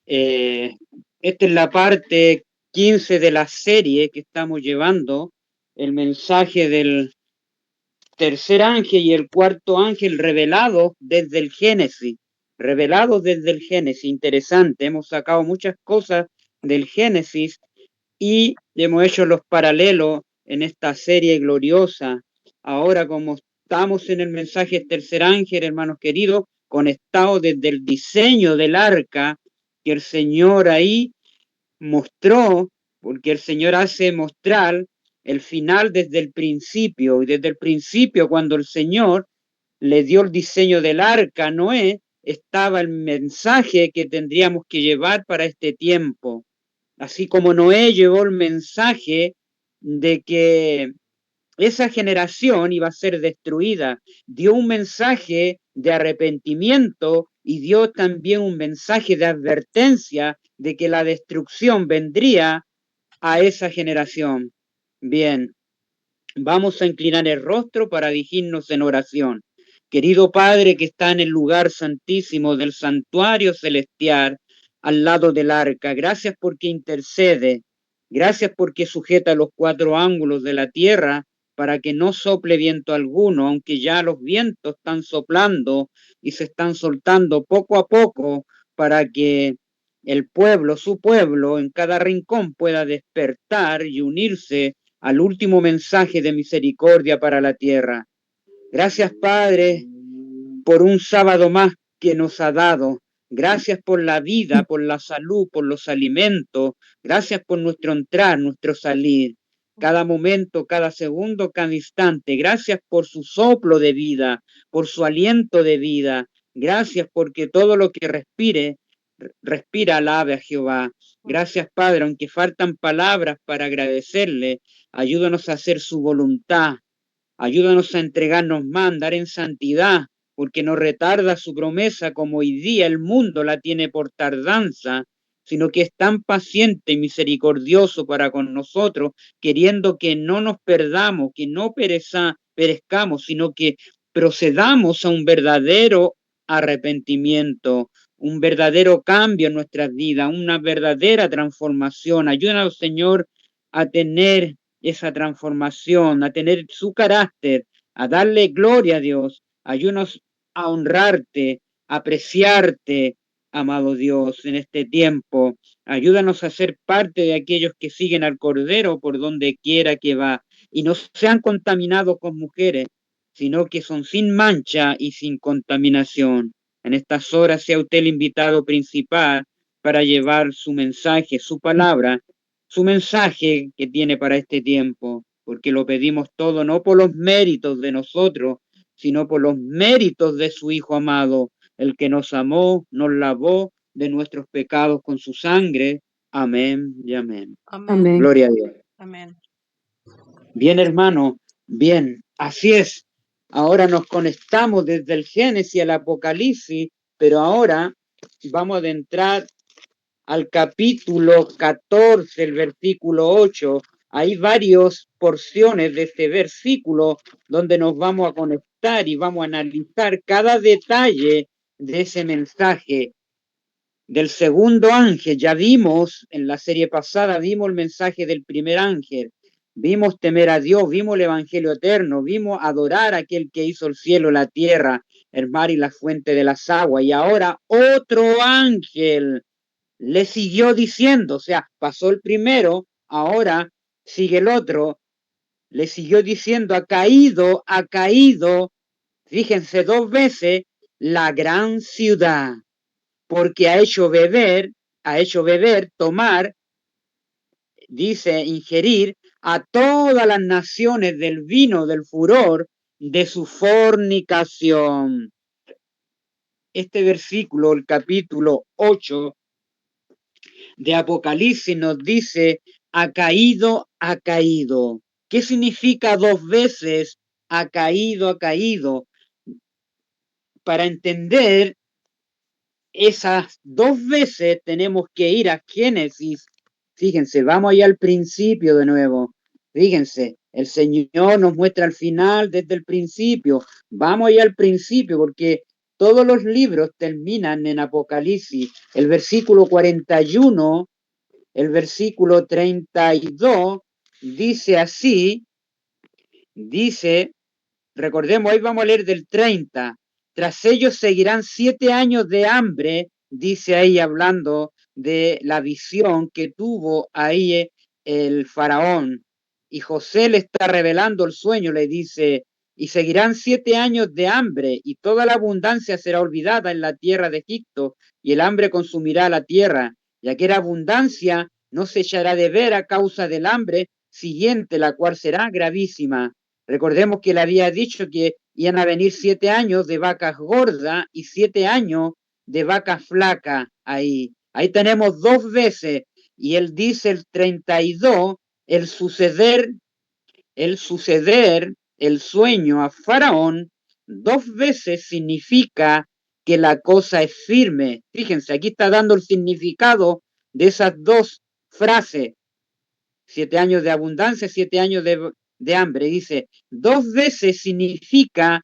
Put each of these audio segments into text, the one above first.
Eh, Esta es la parte 15 de la serie que estamos llevando, el mensaje del tercer ángel y el cuarto ángel revelados desde el Génesis, revelados desde el Génesis. Interesante, hemos sacado muchas cosas del Génesis y hemos hecho los paralelos en esta serie gloriosa. Ahora, como estamos en el mensaje del tercer ángel, hermanos queridos, conectados desde el diseño del arca que el Señor ahí mostró, porque el Señor hace mostrar el final desde el principio, y desde el principio cuando el Señor le dio el diseño del arca a Noé, estaba el mensaje que tendríamos que llevar para este tiempo. Así como Noé llevó el mensaje de que esa generación iba a ser destruida, dio un mensaje de arrepentimiento y dio también un mensaje de advertencia de que la destrucción vendría a esa generación. Bien, vamos a inclinar el rostro para dirigirnos en oración. Querido Padre que está en el lugar santísimo del santuario celestial, al lado del arca, gracias porque intercede, gracias porque sujeta los cuatro ángulos de la tierra para que no sople viento alguno, aunque ya los vientos están soplando y se están soltando poco a poco para que el pueblo, su pueblo, en cada rincón pueda despertar y unirse al último mensaje de misericordia para la tierra. Gracias, Padre, por un sábado más que nos ha dado. Gracias por la vida, por la salud, por los alimentos. Gracias por nuestro entrar, nuestro salir. Cada momento, cada segundo, cada instante. Gracias por su soplo de vida, por su aliento de vida. Gracias porque todo lo que respira alabe a Jehová. Gracias, Padre, aunque faltan palabras para agradecerle, ayúdanos a hacer su voluntad. Ayúdanos a entregarnos más, andar en santidad, porque no retarda su promesa como hoy día el mundo la tiene por tardanza, sino que es tan paciente y misericordioso para con nosotros, queriendo que no nos perdamos, que no perezcamos, sino que procedamos a un verdadero arrepentimiento, un verdadero cambio en nuestras vidas, una verdadera transformación. Ayúdanos, Señor, a tener esa transformación, a tener su carácter, a darle gloria a Dios. Ayúdanos a honrarte, a apreciarte, amado Dios, en este tiempo. Ayúdanos a ser parte de aquellos que siguen al Cordero por donde quiera que va y no sean contaminados con mujeres, sino que son sin mancha y sin contaminación. En estas horas sea usted el invitado principal para llevar su mensaje, su palabra, su mensaje que tiene para este tiempo, porque lo pedimos todo no por los méritos de nosotros, sino por los méritos de su Hijo amado, el que nos amó, nos lavó de nuestros pecados con su sangre. Amén y amén. Amén. Amén. Gloria a Dios. Amén. Bien, hermano, bien, así es. Ahora nos conectamos desde el Génesis al Apocalipsis, pero ahora vamos a adentrar al capítulo 14, el versículo 8. Hay varias porciones de este versículo donde nos vamos a conectar y vamos a analizar cada detalle de ese mensaje del segundo ángel. Ya vimos en la serie pasada, vimos el mensaje del primer ángel, vimos temer a Dios, vimos el evangelio eterno, vimos adorar a aquel que hizo el cielo, la tierra, el mar y la fuente de las aguas. Y ahora otro ángel le siguió diciendo, o sea, pasó el primero, ahora sigue el otro, le siguió diciendo, ha caído, fíjense dos veces, la gran ciudad, porque ha hecho beber, tomar, dice, ingerir a todas las naciones del vino del furor de su fornicación. Este versículo, el capítulo 8 de Apocalipsis nos dice, ha caído, ha caído. ¿Qué significa dos veces ha caído, ha caído? Para entender esas dos veces tenemos que ir a Génesis. Fíjense, vamos allá al principio de nuevo. Fíjense, el Señor nos muestra al final desde el principio. Vamos allá al principio porque Todos los libros terminan en Apocalipsis. El versículo 41, el versículo 32, dice así, dice, recordemos, ahí vamos a leer del 30. Tras ellos seguirán 7 años de hambre, dice ahí hablando de la visión que tuvo ahí el faraón. Y José le está revelando el sueño, le dice, y seguirán 7 años de hambre, y toda la abundancia será olvidada en la tierra de Egipto, y el hambre consumirá la tierra, ya que la abundancia no se echará de ver a causa del hambre siguiente, la cual será gravísima. Recordemos que le había dicho que iban a venir 7 años de vacas gordas y 7 años de vacas flacas ahí. Ahí tenemos 2 veces. Y él dice el 32, el suceder, el sueño a Faraón, 2 veces significa que la cosa es firme. Fíjense, aquí está dando el significado de esas 2 frases. 7 años de abundancia, 7 años de hambre. Dice, 2 veces significa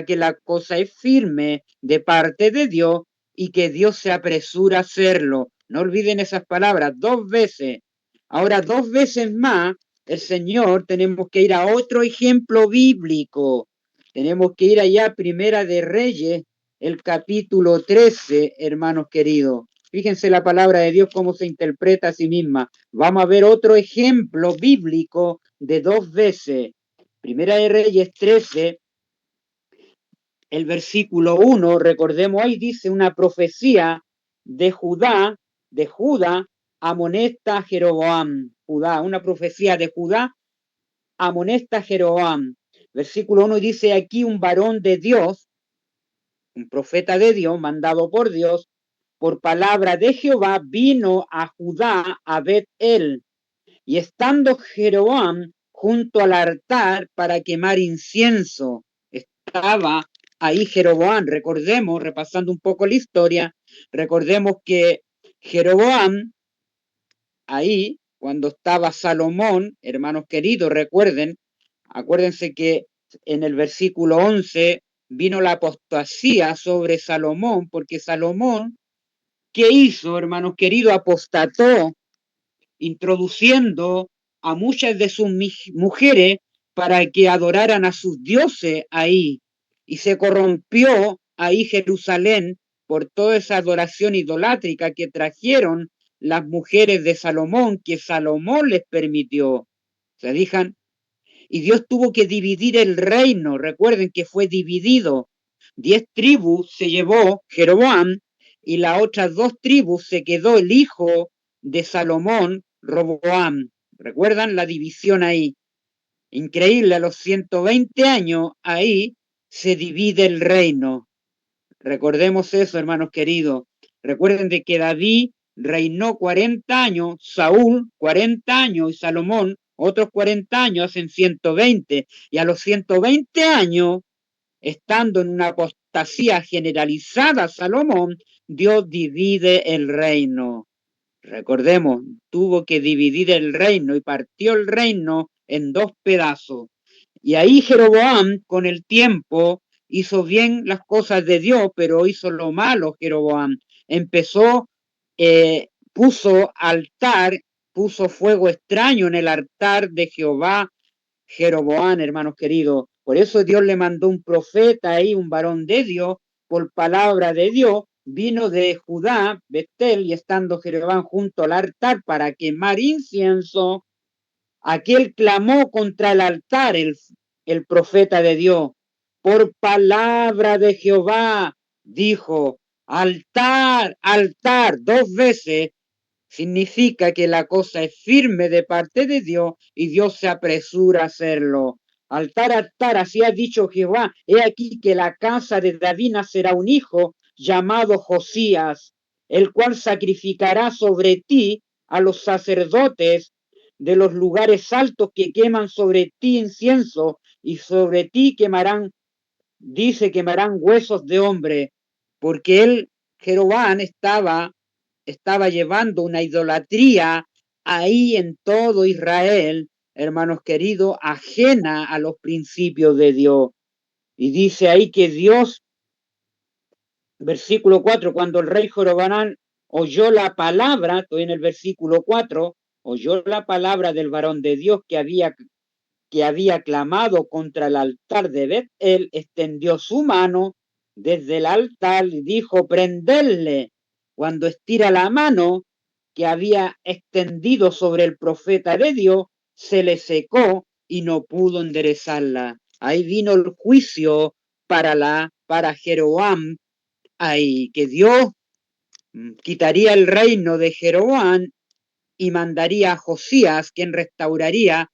que la cosa es firme de parte de Dios y que Dios se apresura a hacerlo. No olviden esas palabras, 2 veces. Ahora, 2 veces más, el Señor, tenemos que ir a otro ejemplo bíblico. Tenemos que ir allá a Primera de Reyes, el capítulo 13, hermanos queridos. Fíjense la palabra de Dios cómo se interpreta a sí misma. Vamos a ver otro ejemplo bíblico de 2 veces. Primera de Reyes 13, el versículo 1, recordemos ahí, dice una profecía de Judá, amonesta a Jeroboam. Judá, una profecía de Judá, amonesta a Jeroboam. Versículo 1 dice aquí un varón de Dios, un profeta de Dios, mandado por Dios, por palabra de Jehová, vino a Judá a Bet-el, y estando Jeroboam junto al altar para quemar incienso, estaba ahí Jeroboam. Recordemos, repasando un poco la historia, recordemos que Jeroboam, ahí, cuando estaba Salomón, hermanos queridos, acuérdense que en el versículo 11 vino la apostasía sobre Salomón, porque Salomón, ¿qué hizo, hermanos queridos? Apostató, introduciendo a muchas de sus mujeres para que adoraran a sus dioses ahí. Y se corrompió ahí Jerusalén por toda esa adoración idolátrica que trajeron las mujeres de Salomón, que Salomón les permitió. ¿Se fijan? Y Dios tuvo que dividir el reino. Recuerden que fue dividido. 10 tribus se llevó Jeroboam y las otras 2 tribus se quedó el hijo de Salomón, Roboam. ¿Recuerdan la división ahí? Increíble, a los 120 años ahí se divide el reino. Recordemos eso, hermanos queridos. Recuerden de que David reinó 40 años, Saúl 40 años y Salomón otros 40 años, hacen 120. Y a los 120 años, estando en una apostasía generalizada, Salomón, Dios divide el reino. Recordemos, tuvo que dividir el reino y partió el reino en 2 pedazos. Y ahí Jeroboam, con el tiempo, hizo bien las cosas de Dios, pero hizo lo malo Jeroboam. Empezó, puso altar, puso fuego extraño en el altar de Jehová, Jeroboam, hermanos queridos. Por eso Dios le mandó un profeta ahí, un varón de Dios, por palabra de Dios, vino de Judá, Betel, y estando Jeroboam junto al altar para quemar incienso, aquel clamó contra el altar, el profeta de Dios, por palabra de Jehová, dijo, altar, altar, 2 veces, significa que la cosa es firme de parte de Dios y Dios se apresura a hacerlo. Altar, altar, así ha dicho Jehová, he aquí que la casa de David nacerá un hijo llamado Josías, el cual sacrificará sobre ti a los sacerdotes de los lugares altos que queman sobre ti incienso y sobre ti quemarán, dice, quemarán huesos de hombre, porque él, Jeroboam, estaba llevando una idolatría ahí en todo Israel, hermanos queridos, ajena a los principios de Dios. Y dice ahí que Dios versículo 4, cuando el rey Joroboam oyó la palabra, estoy en el versículo 4, oyó la palabra del varón de Dios que había clamado contra el altar de Bet-El, extendió su mano desde el altar y dijo, prenderle. Cuando estira la mano que había extendido sobre el profeta de Dios, se le secó y no pudo enderezarla. Ahí vino el juicio para Jeroboam, ahí que Dios quitaría el reino de Jeroboam y mandaría a Josías, quien restauraría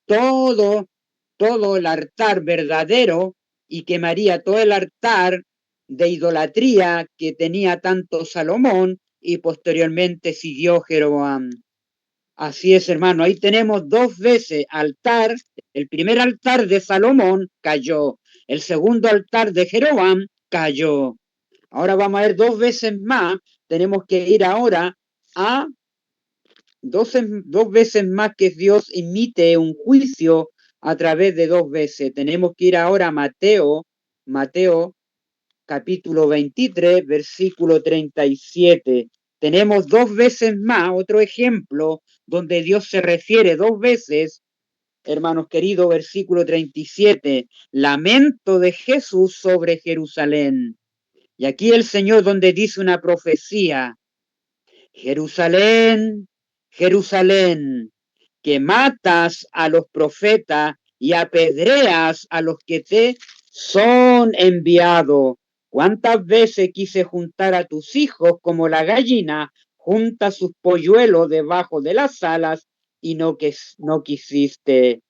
todo, todo el altar verdadero y quemaría todo el altar de idolatría que tenía tanto Salomón y posteriormente siguió Jeroboam. Así es, hermano, ahí tenemos dos veces altar. El primer altar de Salomón cayó, el segundo altar de Jeroboam cayó. Ahora vamos a ver dos veces más. Tenemos que ir ahora a dos veces más que Dios emite un juicio a través de dos veces. Tenemos que ir ahora a Mateo capítulo 23, versículo 37. Tenemos dos veces más, otro ejemplo, donde Dios se refiere dos veces, hermanos queridos, versículo 37, lamento de Jesús sobre Jerusalén. Y aquí el Señor donde dice una profecía, Jerusalén, Jerusalén, que matas a los profetas y apedreas a los que te son enviados. ¿Cuántas veces quise juntar a tus hijos como la gallina junta sus polluelos debajo de las alas y no quisiste?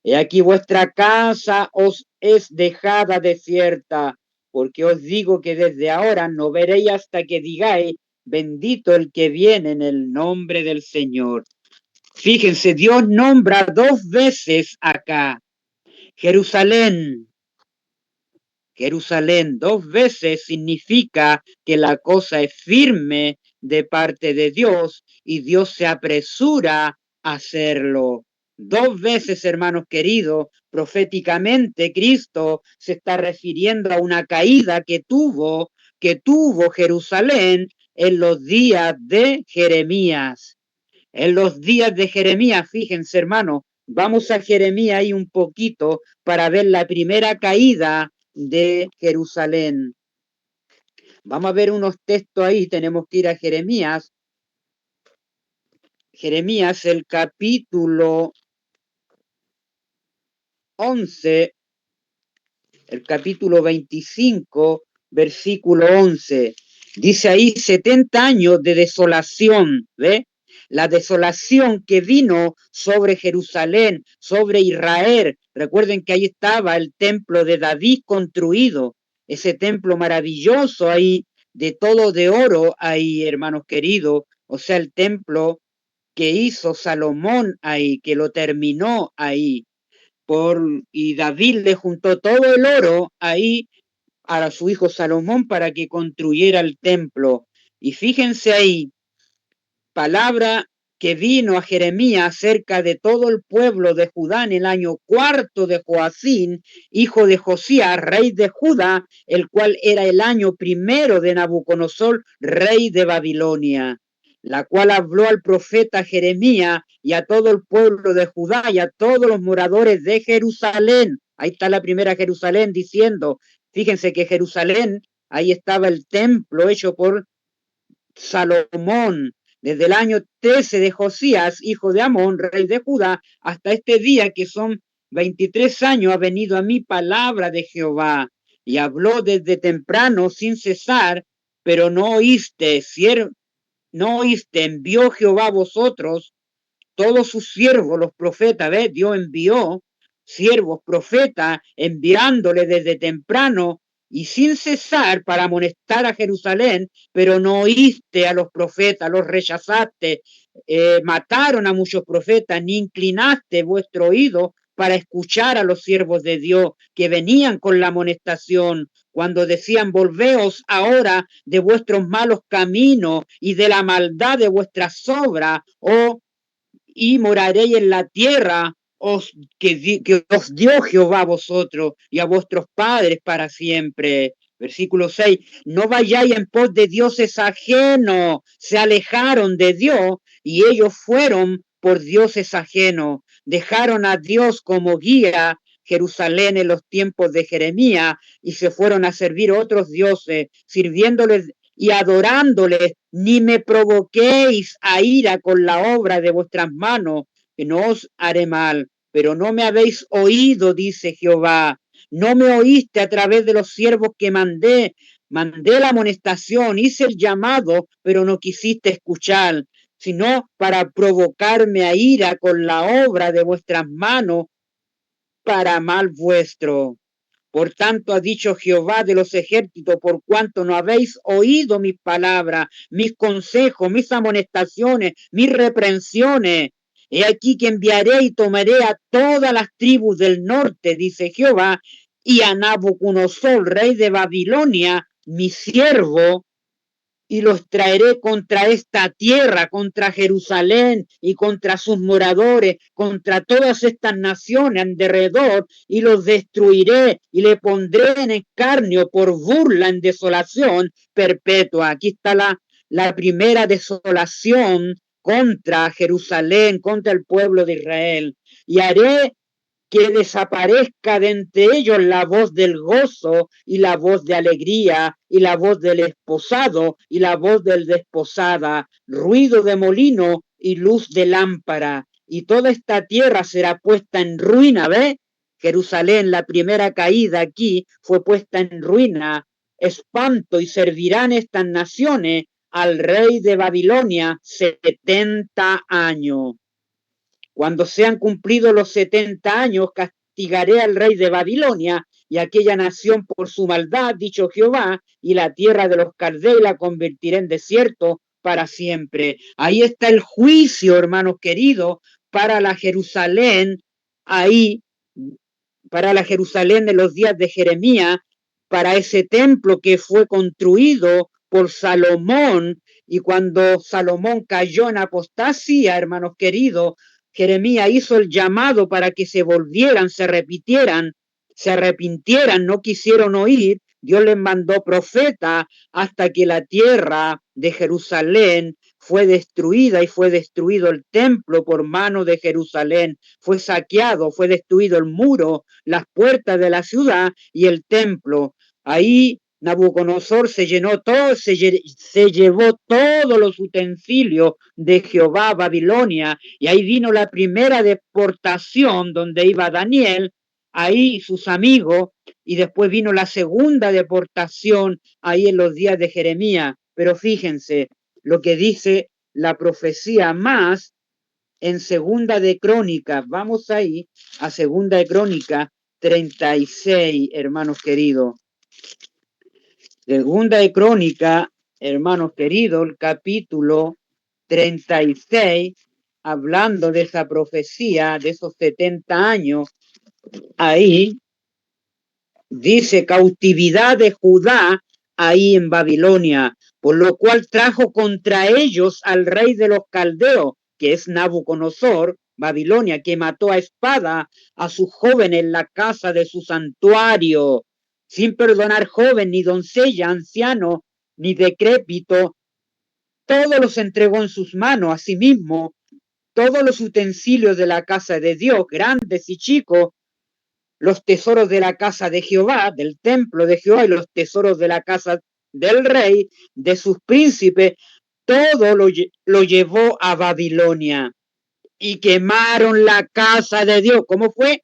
He aquí vuestra casa os es dejada desierta, porque os digo que desde ahora no veréis hasta que digáis, bendito el que viene en el nombre del Señor. Fíjense, Dios nombra dos veces acá Jerusalén. Jerusalén dos veces significa que la cosa es firme de parte de Dios y Dios se apresura a hacerlo. Dos veces, hermanos queridos, proféticamente Cristo se está refiriendo a una caída que tuvo Jerusalén en los días de Jeremías. En los días de Jeremías, fíjense, hermano, vamos a Jeremías ahí un poquito para ver la primera caída de Jerusalén. Vamos a ver unos textos ahí, tenemos que ir a Jeremías. Jeremías, el capítulo 11, el capítulo 25, versículo 11. Dice ahí 70 años de desolación, ¿ve? La desolación que vino sobre Jerusalén, sobre Israel. Recuerden que ahí estaba el templo de David construido, ese templo maravilloso ahí, de todo de oro ahí, hermanos queridos. O sea, el templo que hizo Salomón ahí, que lo terminó ahí. Y David le juntó todo el oro ahí a su hijo Salomón para que construyera el templo. Y fíjense ahí, palabra que vino a Jeremías acerca de todo el pueblo de Judá en el año cuarto de Joacín, hijo de Josías, rey de Judá, el cual era el año primero de Nabucodonosor, rey de Babilonia, la cual habló al profeta Jeremías y a todo el pueblo de Judá y a todos los moradores de Jerusalén. Ahí está la primera Jerusalén diciendo, fíjense que Jerusalén, ahí estaba el templo hecho por Salomón, desde el año 13 de Josías, hijo de Amón, rey de Judá, hasta este día que son 23 años, ha venido a mí palabra de Jehová, y habló desde temprano sin cesar, pero no oíste, no oíste, envió Jehová a vosotros todos sus siervos, los profetas, ¿ves? Dios envió siervos, profetas, enviándole desde temprano y sin cesar para amonestar a Jerusalén, pero no oíste a los profetas, los rechazaste, mataron a muchos profetas, ni inclinaste vuestro oído para escuchar a los siervos de Dios que venían con la amonestación, cuando decían, volveos ahora de vuestros malos caminos y de la maldad de vuestras obras, oh, y moraréis en la tierra que os dio Jehová a vosotros y a vuestros padres para siempre. Versículo 6, no vayáis en pos de dioses ajenos, se alejaron de Dios y ellos fueron por dioses ajenos, dejaron a Dios como guía Jerusalén en los tiempos de Jeremías y se fueron a servir otros dioses, sirviéndoles y adorándoles, ni me provoquéis a ira con la obra de vuestras manos, que no os haré mal, pero no me habéis oído, dice Jehová, no me oíste a través de los siervos que mandé la amonestación, hice el llamado, pero no quisiste escuchar, sino para provocarme a ira con la obra de vuestras manos, para mal vuestro. Por tanto ha dicho Jehová de los ejércitos, por cuanto no habéis oído mis palabras, mis consejos, mis amonestaciones, mis reprensiones. He aquí que enviaré y tomaré a todas las tribus del norte, dice Jehová, y a Nabucodonosor, rey de Babilonia, mi siervo, y los traeré contra esta tierra, contra Jerusalén y contra sus moradores, contra todas estas naciones alrededor, y los destruiré y le pondré en escarnio por burla en desolación perpetua. Aquí está la primera desolación contra Jerusalén, contra el pueblo de Israel. Y haré que desaparezca de entre ellos la voz del gozo y la voz de alegría y la voz del esposado y la voz del desposada, ruido de molino y luz de lámpara. Y toda esta tierra será puesta en ruina, ¿ves? Jerusalén, la primera caída aquí, fue puesta en ruina, espanto, y servirán estas naciones al rey de Babilonia 70 años. Cuando sean cumplidos los 70 años, castigaré al rey de Babilonia y aquella nación por su maldad, dicho Jehová, y la tierra de los caldeos la convertiré en desierto para siempre. Ahí está el juicio, hermanos queridos, para la Jerusalén, ahí, para la Jerusalén de los días de Jeremías, para ese templo que fue construido por Salomón, y cuando Salomón cayó en apostasía, hermanos queridos, Jeremías hizo el llamado para que se volvieran, se repitieran, se arrepintieran, no quisieron oír. Dios les mandó profeta hasta que la tierra de Jerusalén fue destruida y fue destruido el templo por mano de Jerusalén. Fue saqueado, fue destruido el muro, las puertas de la ciudad y el templo. Ahí Nabucodonosor se llenó todo, se llevó todos los utensilios de Jehová a Babilonia, y ahí vino la primera deportación donde iba Daniel, ahí sus amigos, y después vino la segunda deportación ahí en los días de Jeremías. Pero fíjense lo que dice la profecía más en Segunda de Crónicas. Vamos ahí a Segunda de Crónicas 36, hermanos queridos. Segunda de Crónica, hermanos queridos, el capítulo 36, hablando de esa profecía, de esos 70 años, ahí dice cautividad de Judá ahí en Babilonia, por lo cual trajo contra ellos al rey de los caldeos, que es Nabucodonosor, Babilonia, que mató a espada a sus jóvenes en la casa de su santuario, sin perdonar joven, ni doncella, anciano, ni decrépito, todos los entregó en sus manos. Asimismo, todos los utensilios de la casa de Dios, grandes y chicos, los tesoros de la casa de Jehová, del templo de Jehová, y los tesoros de la casa del rey, de sus príncipes, todo lo llevó a Babilonia. Y quemaron la casa de Dios. ¿Cómo fue?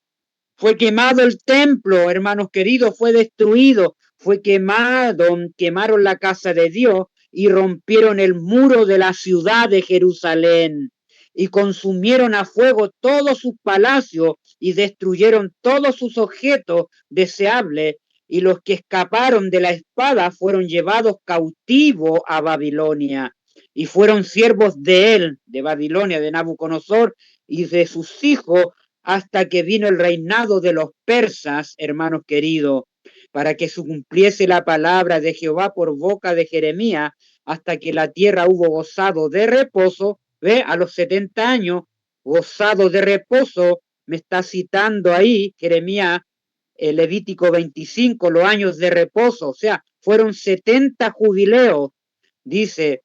Fue quemado el templo, hermanos queridos, fue destruido, fue quemado, quemaron la casa de Dios y rompieron el muro de la ciudad de Jerusalén y consumieron a fuego todos sus palacios y destruyeron todos sus objetos deseables, y los que escaparon de la espada fueron llevados cautivos a Babilonia y fueron siervos de él, de Babilonia, de Nabucodonosor y de sus hijos, hasta que vino el reinado de los persas, hermanos queridos, para que se cumpliese la palabra de Jehová por boca de Jeremías, hasta que la tierra hubo gozado de reposo. ¿Ve? A los 70 años, gozado de reposo, me está citando ahí Jeremías el Levítico 25, los años de reposo, o sea, fueron 70 jubileos, dice,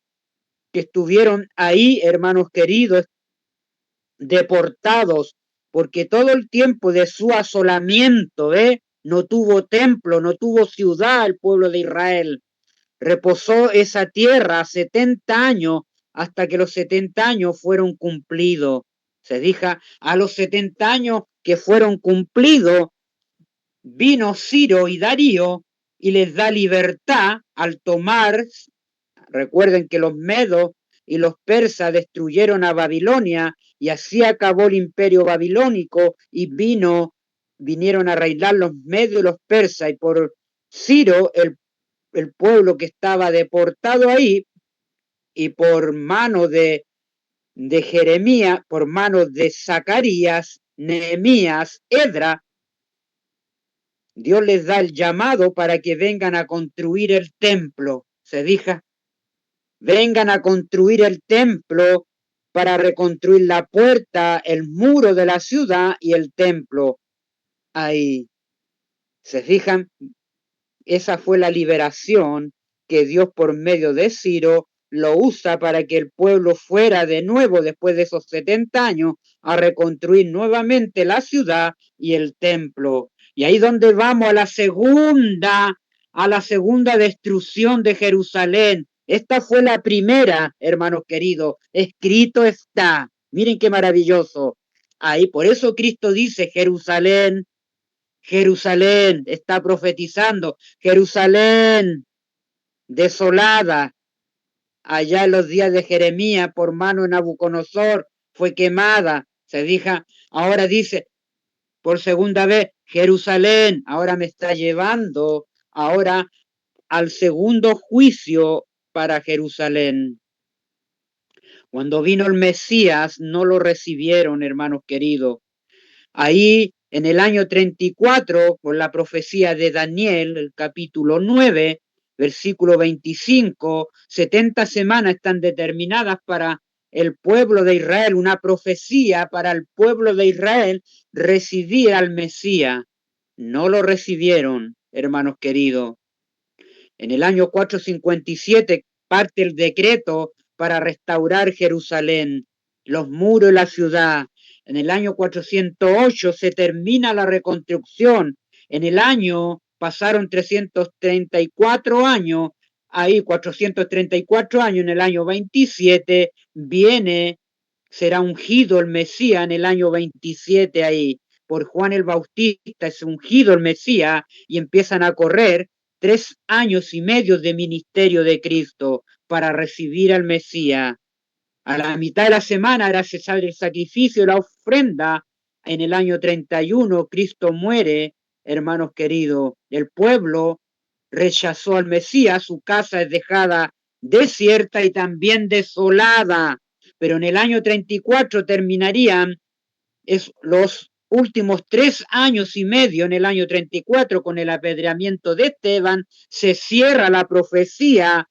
que estuvieron ahí, hermanos queridos, deportados, porque todo el tiempo de su asolamiento, no tuvo templo, no tuvo ciudad el pueblo de Israel. Reposó esa tierra 70 años hasta que los 70 años fueron cumplidos. Se dijo, a los 70 años que fueron cumplidos, vino Ciro y Darío y les da libertad al tomar. Recuerden que los medos y los persas destruyeron a Babilonia y así acabó el imperio babilónico y vinieron a reinar los medos y los persas, y por Ciro el pueblo que estaba deportado ahí, y por mano de Jeremías, por manos de Zacarías, Nehemías, Edra, Dios les da el llamado para que vengan a construir el templo. Se dijo, vengan a construir el templo para reconstruir la puerta, el muro de la ciudad y el templo. Ahí, ¿se fijan? Esa fue la liberación que Dios por medio de Ciro lo usa para que el pueblo fuera de nuevo, después de esos 70 años, a reconstruir nuevamente la ciudad y el templo. Y ahí donde vamos a la segunda destrucción de Jerusalén. Esta fue la primera, hermanos queridos. Escrito está. Miren qué maravilloso. Ahí, por eso Cristo dice, Jerusalén, Jerusalén, está profetizando, Jerusalén desolada, allá en los días de Jeremías por mano de Nabucodonosor fue quemada. Se dijo, ahora dice por segunda vez, Jerusalén, ahora me está llevando ahora al segundo juicio para Jerusalén. Cuando vino el Mesías no lo recibieron, hermanos queridos. Ahí en el año 34, por la profecía de Daniel, el capítulo 9, versículo 25, 70 semanas están determinadas para el pueblo de Israel, una profecía para el pueblo de Israel recibir al Mesías. No lo recibieron, hermanos queridos. En el año 457 parte el decreto para restaurar Jerusalén, los muros y la ciudad. En el año 408 se termina la reconstrucción. En el año pasaron 334 años, ahí 434 años, en el año 27 será ungido el Mesías en el año 27 ahí. Por Juan el Bautista es ungido el Mesías y empiezan a correr 3 años y medio de ministerio de Cristo para recibir al Mesías. A la mitad de la semana era cesar el sacrificio, la ofrenda. En el año 31 Cristo muere, hermanos queridos. El pueblo rechazó al Mesías, su casa es dejada desierta y también desolada. Pero en el año 34 terminarían los últimos 3 años y medio, en el año 34, con el apedreamiento de Esteban, se cierra la profecía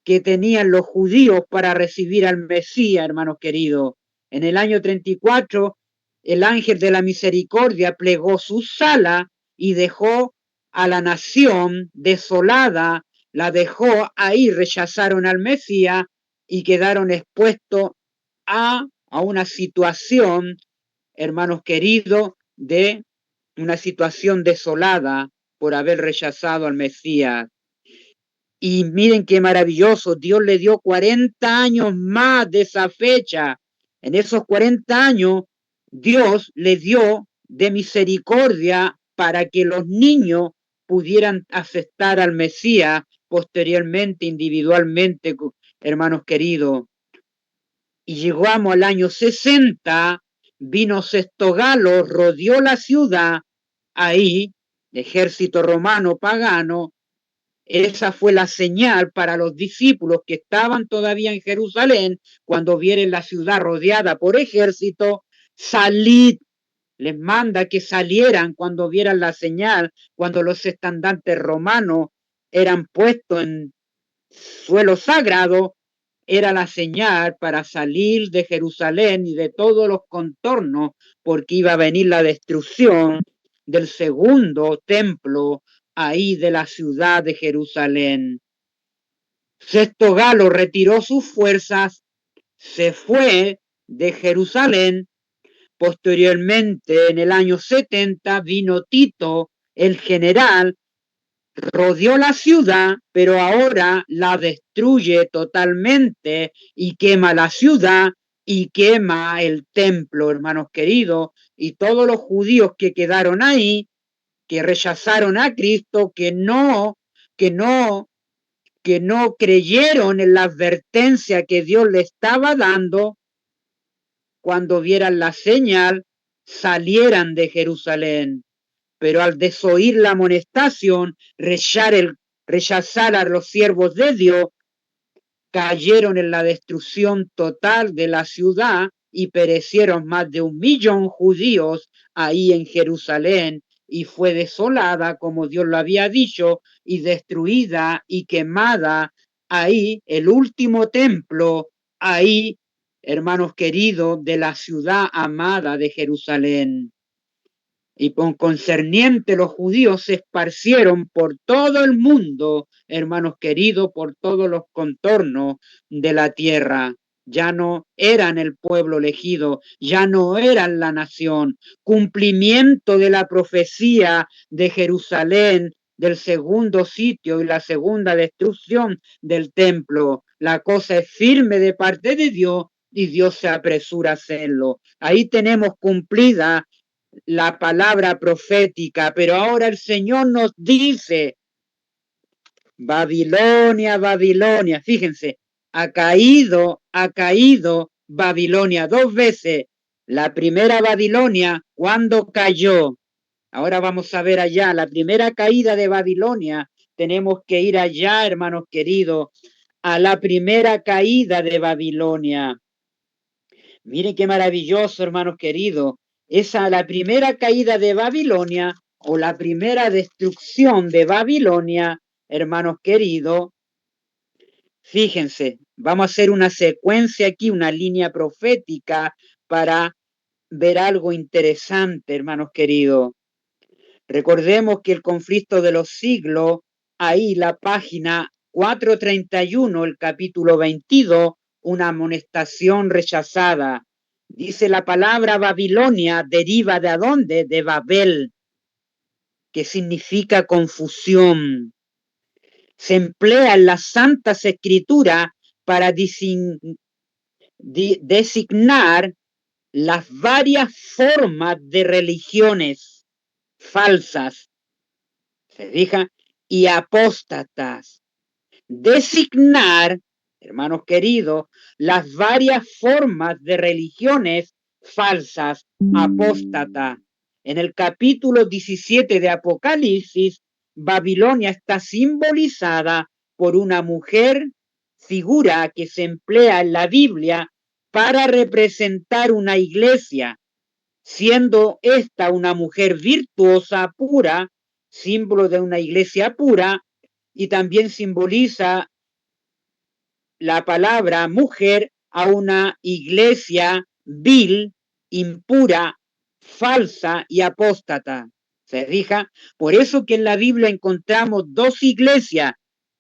que tenían los judíos para recibir al Mesías, hermanos queridos. En el año 34, el ángel de la misericordia plegó su sala y dejó a la nación desolada, la dejó ahí, rechazaron al Mesías y quedaron expuestos a una situación, hermanos queridos, de una situación desolada por haber rechazado al Mesías. Y miren qué maravilloso, Dios le dio 40 años más de esa fecha. En esos 40 años, Dios le dio de misericordia para que los niños pudieran aceptar al Mesías posteriormente, individualmente, hermanos queridos. Y llegamos al año 60, vino Sexto Galo, rodeó la ciudad, ahí, ejército romano pagano. Esa fue la señal para los discípulos que estaban todavía en Jerusalén, cuando vieron la ciudad rodeada por ejército, salid, les manda que salieran cuando vieran la señal, cuando los estandartes romanos eran puestos en suelo sagrado, era la señal para salir de Jerusalén y de todos los contornos, porque iba a venir la destrucción del segundo templo ahí de la ciudad de Jerusalén. Sexto Galo retiró sus fuerzas, se fue de Jerusalén. Posteriormente, en el año 70, vino Tito, el general, rodeó la ciudad, pero ahora la destruye totalmente y quema la ciudad y quema el templo, hermanos queridos, y todos los judíos que quedaron ahí, que rechazaron a Cristo, que no, que no creyeron en la advertencia que Dios le estaba dando, cuando vieran la señal, salieran de Jerusalén. Pero al desoír la amonestación, rechazar a los siervos de Dios, cayeron en la destrucción total de la ciudad y perecieron más de 1.000.000 judíos ahí en Jerusalén, y fue desolada como Dios lo había dicho, y destruida y quemada ahí el último templo, ahí, hermanos queridos, de la ciudad amada de Jerusalén. Y con concerniente los judíos se esparcieron por todo el mundo, hermanos queridos, por todos los contornos de la tierra. Ya no eran el pueblo elegido, ya no eran la nación. Cumplimiento de la profecía de Jerusalén, del segundo sitio y la segunda destrucción del templo. La cosa es firme de parte de Dios y Dios se apresura a hacerlo. Ahí tenemos cumplida la palabra profética, pero ahora el Señor nos dice, Babilonia, Babilonia, fíjense, ha caído Babilonia 2 veces. La primera Babilonia, ¿cuándo cayó? Ahora vamos a ver allá, la primera caída de Babilonia, tenemos que ir allá, hermanos queridos, a la primera caída de Babilonia. Miren qué maravilloso, hermanos queridos. Esa, la primera caída de Babilonia o la primera destrucción de Babilonia, hermanos queridos. Fíjense, vamos a hacer una secuencia aquí, una línea profética para ver algo interesante, hermanos queridos. Recordemos que el conflicto de los siglos, ahí la página 431, el capítulo 22, una amonestación rechazada. Dice la palabra Babilonia, deriva de dónde? De Babel, que significa confusión. Se emplea en las Santas Escrituras para designar las varias formas de religiones falsas, se fija, y apóstatas. Designar, hermanos queridos, las varias formas de religiones falsas, apóstatas. En el capítulo 17 de Apocalipsis, Babilonia está simbolizada por una mujer, figura que se emplea en la Biblia para representar una iglesia, siendo esta una mujer virtuosa, pura, símbolo de una iglesia pura, y también simboliza la palabra mujer a una iglesia vil, impura, falsa y apóstata. ¿Se fija? Por eso que en la Biblia encontramos dos iglesias,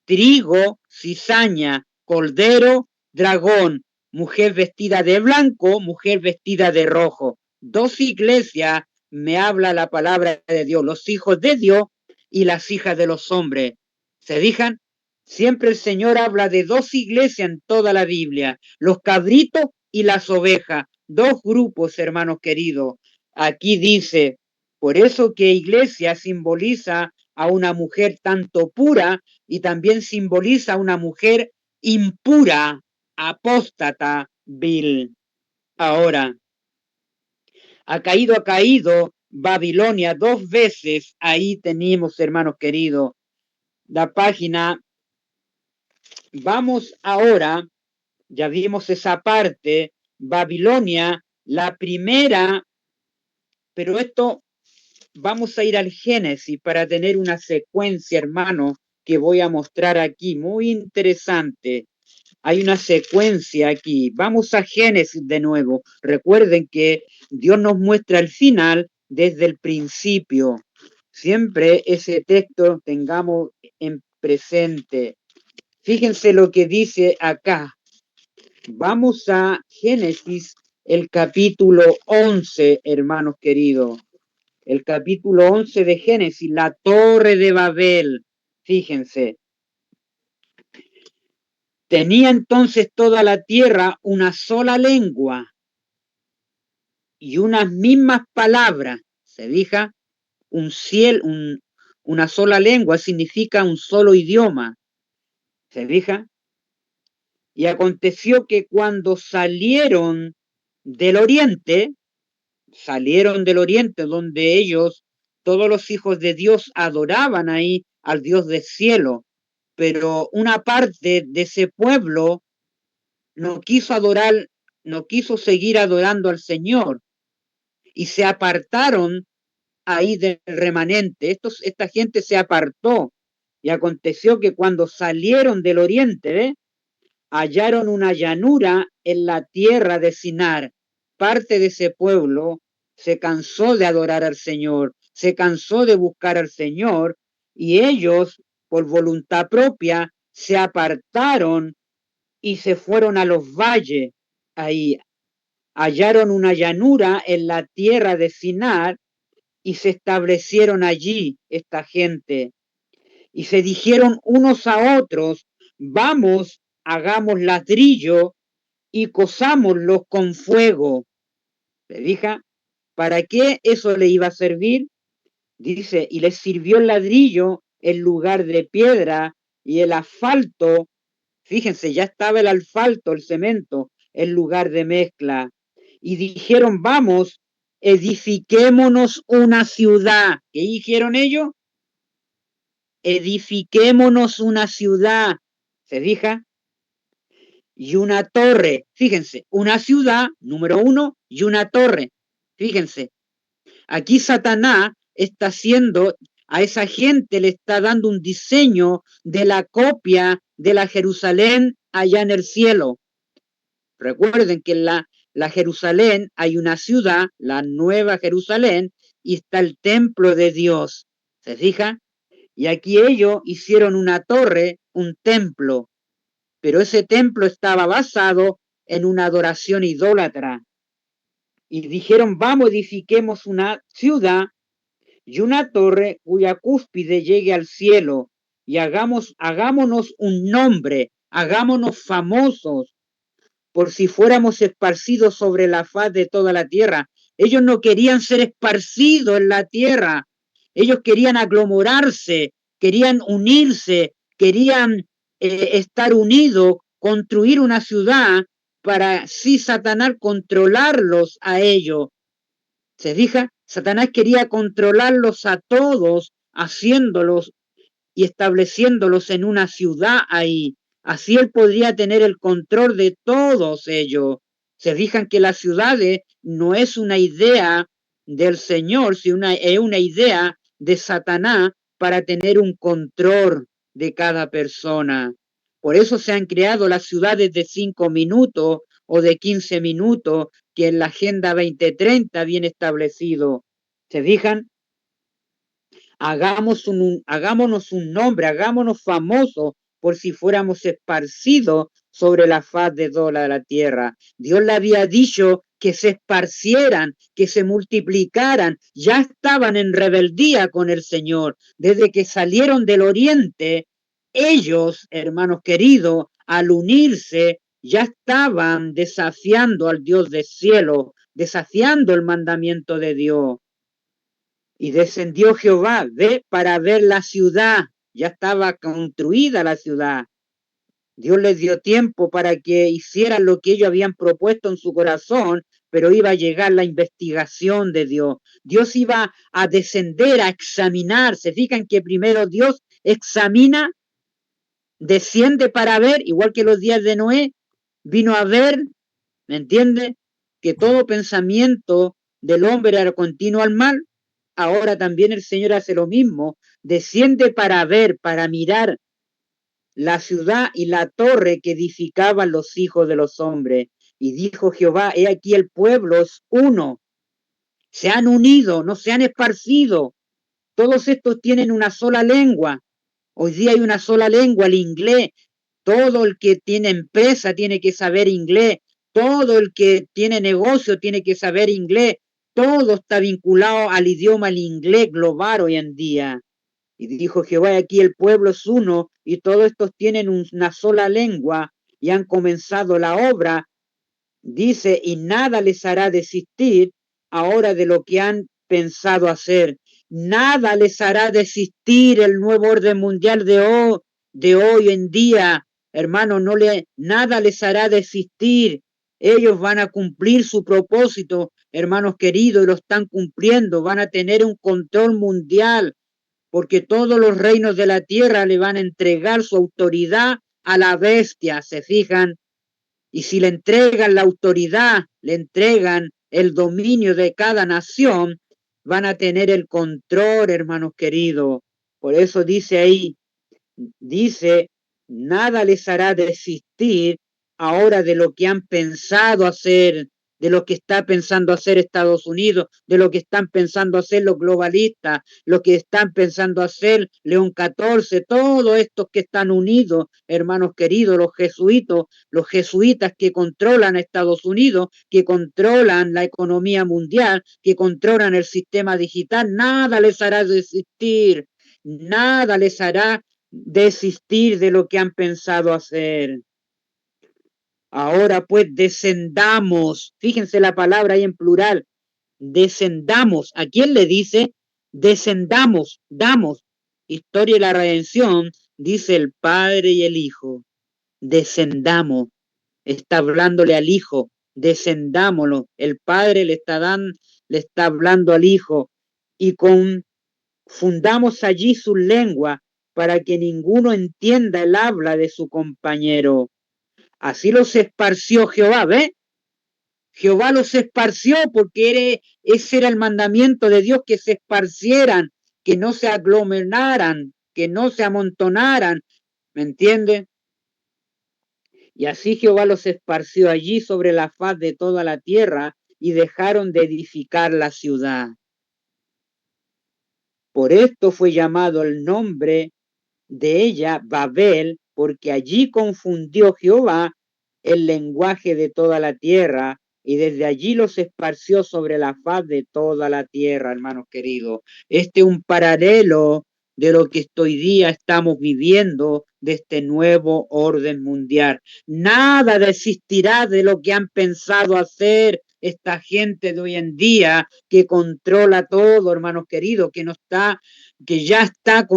trigo, cizaña, cordero, dragón, mujer vestida de blanco, mujer vestida de rojo. Dos iglesias me habla la palabra de Dios, los hijos de Dios y las hijas de los hombres. ¿Se fijan? Siempre el Señor habla de dos iglesias en toda la Biblia, los cabritos y las ovejas, dos grupos, hermanos queridos. Aquí dice, por eso que iglesia simboliza a una mujer tanto pura y también simboliza a una mujer impura, apóstata, vil. Ahora, ha caído Babilonia 2 veces, ahí tenemos, hermanos queridos, la página. Vamos ahora, ya vimos esa parte, Babilonia, la primera, pero esto vamos a ir al Génesis para tener una secuencia, hermano, que voy a mostrar aquí, muy interesante. Hay una secuencia aquí. Vamos a Génesis de nuevo. Recuerden que Dios nos muestra el final desde el principio. Siempre ese texto tengamos en presente. Fíjense lo que dice acá. Vamos a Génesis, el capítulo 11, hermanos queridos. El capítulo 11 de Génesis, la torre de Babel. Fíjense. Tenía entonces toda la tierra una sola lengua y unas mismas palabras. ¿Se fija? Una sola lengua significa un solo idioma. ¿Se fija? Y aconteció que cuando salieron del oriente donde ellos, todos los hijos de Dios, adoraban ahí al Dios del cielo, pero una parte de ese pueblo no quiso adorar, no quiso seguir adorando al Señor y se apartaron ahí del remanente. Esta gente se apartó y aconteció que cuando salieron del oriente, hallaron una llanura en la tierra de Sinar. Parte de ese pueblo se cansó de adorar al Señor, se cansó de buscar al Señor y ellos, por voluntad propia, se apartaron y se fueron a los valles. Ahí hallaron una llanura en la tierra de Sinar y se establecieron allí esta gente. Y se dijeron unos a otros, vamos, hagamos ladrillo y cosámoslos con fuego. ¿Se fija? ¿Para qué eso le iba a servir? Dice, y les sirvió el ladrillo en lugar de piedra y el asfalto. Fíjense, ya estaba el asfalto, el cemento, en lugar de mezcla. Y dijeron, vamos, edifiquémonos una ciudad. ¿Qué dijeron ellos? Edifiquémonos una ciudad. ¿Se fija? Y una torre. Fíjense, una ciudad, número uno, y una torre. Fíjense, aquí Satanás está haciendo, a esa gente le está dando un diseño de la copia de la Jerusalén allá en el cielo. Recuerden que en la Jerusalén hay una ciudad, la Nueva Jerusalén, y está el templo de Dios. ¿Se fija? Y aquí ellos hicieron una torre, un templo, pero ese templo estaba basado en una adoración idólatra. Y dijeron, vamos, edifiquemos una ciudad y una torre cuya cúspide llegue al cielo y hagámonos un nombre, hagámonos famosos, por si fuéramos esparcidos sobre la faz de toda la tierra. Ellos no querían ser esparcidos en la tierra, ellos querían aglomerarse, querían unirse, querían estar unidos, construir una ciudad para sí Satanás controlarlos a ellos. ¿Se fija? Satanás quería controlarlos a todos, haciéndolos y estableciéndolos en una ciudad ahí. Así él podría tener el control de todos ellos. Se fijan que las ciudades no es una idea del Señor, sino es una idea de Satanás para tener un control de cada persona. Por eso se han creado las ciudades de 5 minutos o de 15 minutos que en la Agenda 2030 viene establecido. ¿Se fijan? Hagámonos un nombre, hagámonos famosos por si fuéramos esparcidos sobre la faz de toda la tierra. Dios le había dicho que se esparcieran, que se multiplicaran, ya estaban en rebeldía con el Señor. Desde que salieron del oriente, ellos, hermanos queridos, al unirse, ya estaban desafiando al Dios del cielo, desafiando el mandamiento de Dios. Y descendió Jehová para ver la ciudad. Ya estaba construida la ciudad. Dios les dio tiempo para que hicieran lo que ellos habían propuesto en su corazón, pero iba a llegar la investigación de Dios. Dios iba a descender, a examinar. Se fijan que primero Dios examina, desciende para ver, igual que los días de Noé, vino a ver, ¿me entiende? Que todo pensamiento del hombre era continuo al mal. Ahora también el Señor hace lo mismo, desciende para ver, para mirar la ciudad y la torre que edificaban los hijos de los hombres. Y dijo Jehová, he aquí el pueblo es uno, Se han unido, no se han esparcido. Todos estos tienen una sola lengua. Hoy día hay una sola lengua, el inglés. Todo el que tiene empresa tiene que saber inglés. Todo el que tiene negocio tiene que saber inglés. Todo está vinculado al idioma, el inglés global hoy en día. Y dijo Jehová, aquí el pueblo es uno y todos estos tienen una sola lengua y han comenzado la obra. Dice, y nada les hará desistir ahora de lo que han pensado hacer. Nada les hará desistir el nuevo orden mundial de hoy en día. Hermano, nada les hará desistir. Ellos van a cumplir su propósito, hermanos queridos, y lo están cumpliendo. Van a tener un control mundial, porque todos los reinos de la tierra le van a entregar su autoridad a la bestia. ¿Se fijan? Y si le entregan la autoridad, le entregan el dominio de cada nación, van a tener el control, hermanos queridos. Por eso dice ahí, dice, nada les hará desistir ahora de lo que han pensado hacer, de lo que está pensando hacer Estados Unidos, de lo que están pensando hacer los globalistas, lo que están pensando hacer León XIV, todos estos que están unidos, hermanos queridos, los jesuitas que controlan a Estados Unidos, que controlan la economía mundial, que controlan el sistema digital, nada les hará desistir, nada les hará desistir de lo que han pensado hacer. Ahora pues descendamos, fíjense la palabra ahí en plural, descendamos. ¿A quién le dice? Descendamos, damos. Historia de la redención, dice el Padre y el Hijo. Descendamos, está hablándole al Hijo, descendámoslo. El Padre le está hablando al Hijo y confundamos allí su lengua para que ninguno entienda el habla de su compañero. Así los esparció Jehová, ¿ve? Jehová los esparció porque ese era el mandamiento de Dios, que se esparcieran, que no se aglomeraran, que no se amontonaran, ¿me entiende? Y así Jehová los esparció allí sobre la faz de toda la tierra y dejaron de edificar la ciudad. Por esto fue llamado el nombre de ella Babel, porque allí confundió Jehová el lenguaje de toda la tierra y desde allí los esparció sobre la faz de toda la tierra, hermanos queridos. Este es un paralelo de lo que hoy día estamos viviendo, de este nuevo orden mundial. Nada desistirá de lo que han pensado hacer esta gente de hoy en día, que controla todo, hermanos queridos, que ya está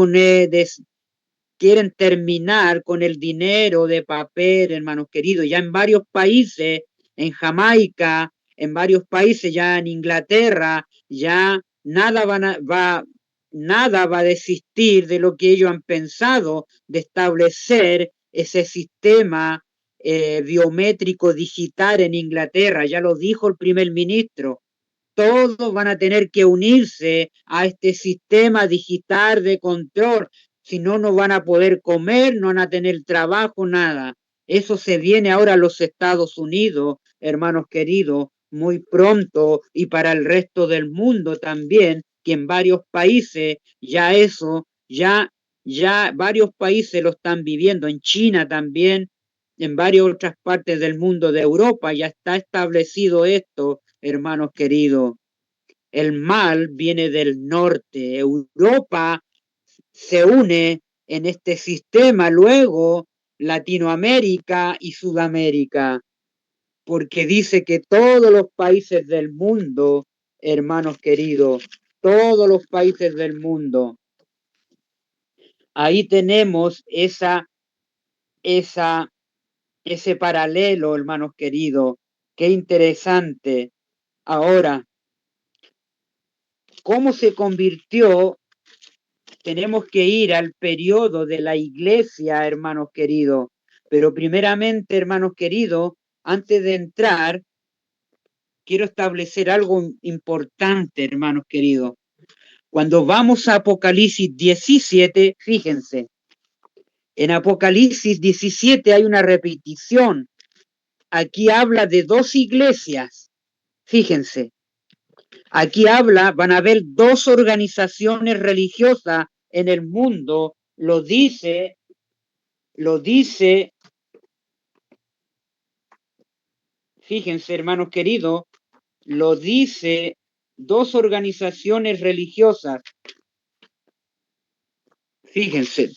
quieren terminar con el dinero de papel, hermanos queridos. Ya en varios países, en Jamaica, en varios países, ya en Inglaterra, ya nada va a desistir de lo que ellos han pensado de establecer ese sistema biométrico digital en Inglaterra. Ya lo dijo el primer ministro. Todos van a tener que unirse a este sistema digital de control, si no, no van a poder comer, no van a tener trabajo, nada. Eso se viene ahora a los Estados Unidos, hermanos queridos, muy pronto, y para el resto del mundo también, que en varios países ya eso, ya varios países lo están viviendo, en China también, en varias otras partes del mundo de Europa ya está establecido esto, hermanos queridos. El mal viene del norte. Europa se une en este sistema, luego Latinoamérica y Sudamérica, porque dice que todos los países del mundo, hermanos queridos, todos los países del mundo, ahí tenemos ese paralelo, hermanos queridos. Qué interesante. Ahora, ¿cómo se convirtió? Tenemos que ir al periodo de la iglesia, hermanos queridos. Pero primeramente, hermanos queridos, antes de entrar, quiero establecer algo importante, hermanos queridos. Cuando vamos a Apocalipsis 17, fíjense, en Apocalipsis 17 hay una repetición. Aquí habla de dos iglesias. Fíjense, Aquí habla, van a haber dos organizaciones religiosas en el mundo, lo dice, fíjense, hermanos queridos, lo dice dos organizaciones religiosas. Fíjense,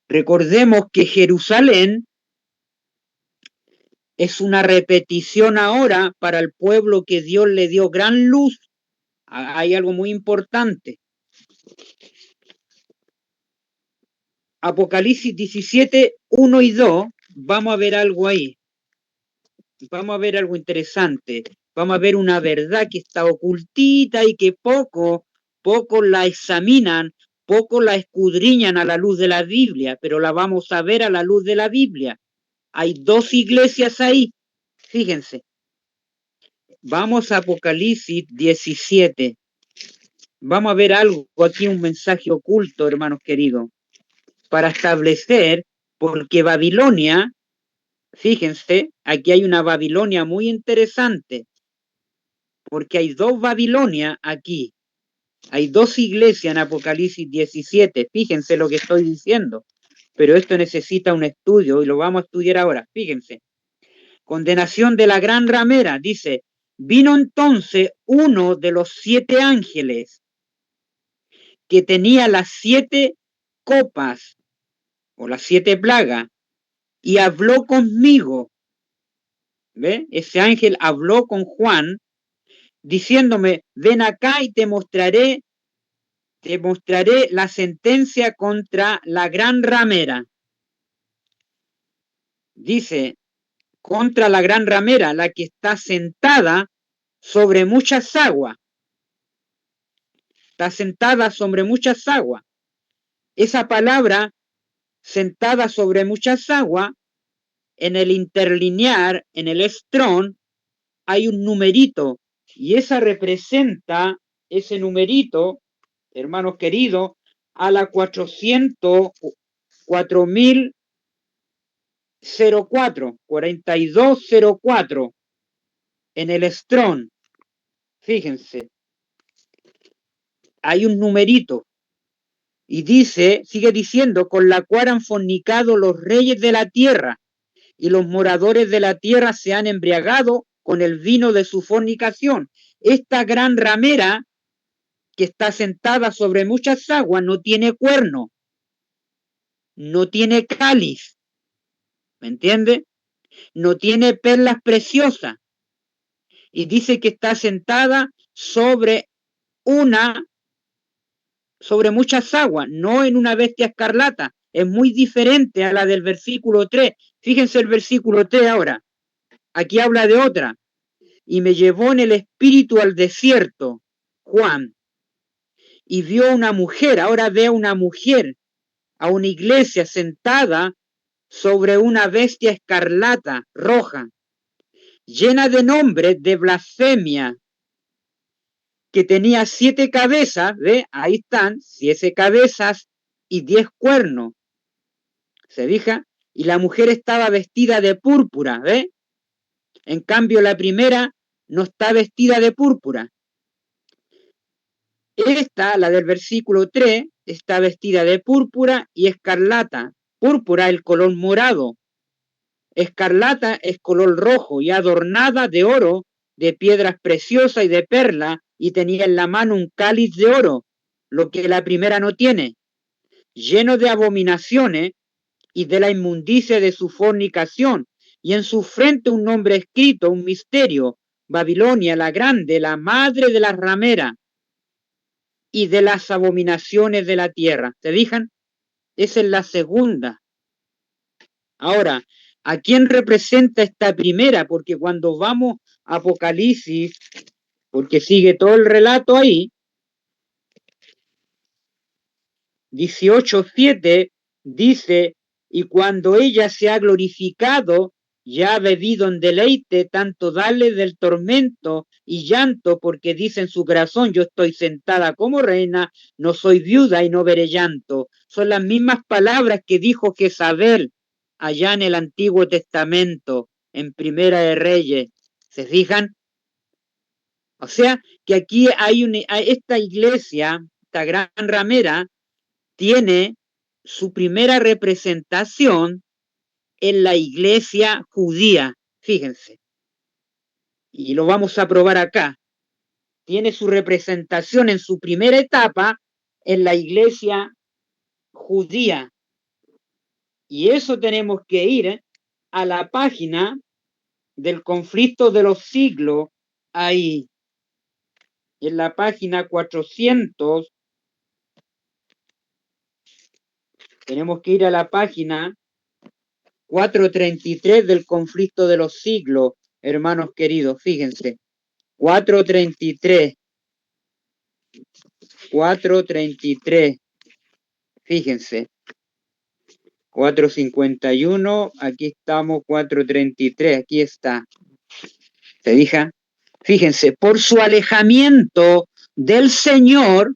recordemos que Jerusalén es una repetición ahora para el pueblo que Dios le dio gran luz. Hay algo muy importante. Apocalipsis 17, 1 y 2, vamos a ver algo ahí. Vamos a ver algo interesante. Vamos a ver una verdad que está ocultita y que poco la examinan, poco la escudriñan a la luz de la Biblia, pero la vamos a ver a la luz de la Biblia. Hay dos iglesias ahí, fíjense. Vamos a Apocalipsis 17. Vamos a ver algo aquí, un mensaje oculto, hermanos queridos, para establecer, porque Babilonia, fíjense, aquí hay una Babilonia muy interesante, porque hay dos Babilonia aquí, hay dos iglesias en Apocalipsis 17, fíjense lo que estoy diciendo, pero esto necesita un estudio y lo vamos a estudiar ahora, fíjense. Condenación de la gran ramera, dice, vino entonces uno de los 7 ángeles que tenía las 7 copas o las 7 plagas y habló conmigo. ¿Ve? Ese ángel habló con Juan diciéndome, ven acá y te mostraré la sentencia contra la gran ramera. Dice, contra la gran ramera, la que está sentada sobre muchas aguas. Está sentada sobre muchas aguas. Esa palabra, sentada sobre muchas aguas, en el interlinear, en el estrón, hay un numerito, y esa representa, ese numerito, hermanos queridos, a la 4204, en el estrón. Fíjense, hay un numerito. Y dice, sigue diciendo, con la cual han fornicado los reyes de la tierra, y los moradores de la tierra se han embriagado con el vino de su fornicación. Esta gran ramera que está sentada sobre muchas aguas no tiene cuerno, no tiene cáliz, ¿me entiende? No tiene perlas preciosas, y dice que está sentada sobre muchas aguas, no en una bestia escarlata. Es muy diferente a la del versículo 3. Fíjense el versículo 3 ahora. Aquí habla de otra. Y me llevó en el espíritu al desierto, Juan, y vio una mujer, ahora ve a una mujer, a una iglesia sentada sobre una bestia escarlata, roja, llena de nombres de blasfemia, que tenía 7 cabezas, ¿ve? Ahí están, 7 cabezas y 10 cuernos, ¿se fija? Y la mujer estaba vestida de púrpura, ¿ve? En cambio la primera no está vestida de púrpura. Esta, la del versículo 3, está vestida de púrpura y escarlata. Púrpura, el color morado. Escarlata es color rojo y adornada de oro, de piedras preciosas y de perla, y tenía en la mano un cáliz de oro, lo que la primera no tiene, lleno de abominaciones y de la inmundicia de su fornicación, y en su frente un nombre escrito, un misterio, Babilonia la grande, la madre de las rameras y de las abominaciones de la tierra. ¿Se fijan? Esa es la segunda. Ahora, ¿a quién representa esta primera? Porque cuando vamos a Apocalipsis, porque sigue todo el relato ahí, 18:7 dice, y cuando ella se ha glorificado, ya ha bebido en deleite, tanto dale del tormento y llanto, porque dice en su corazón, yo estoy sentada como reina, no soy viuda y no veré llanto. Son las mismas palabras que dijo Jezabel allá en el Antiguo Testamento, en Primera de Reyes. ¿Se fijan? O sea, que aquí esta iglesia, esta gran ramera, tiene su primera representación en la iglesia judía, fíjense, y lo vamos a probar acá. Tiene su representación en su primera etapa en la iglesia judía. Y eso tenemos que ir a la página del conflicto de los siglos, ahí, en la página 400, tenemos que ir a la página 433 del conflicto de los siglos, hermanos queridos, fíjense, 433, 433, fíjense, 451, aquí estamos, 433, aquí está, ¿se fijan? Fíjense, por su alejamiento del Señor,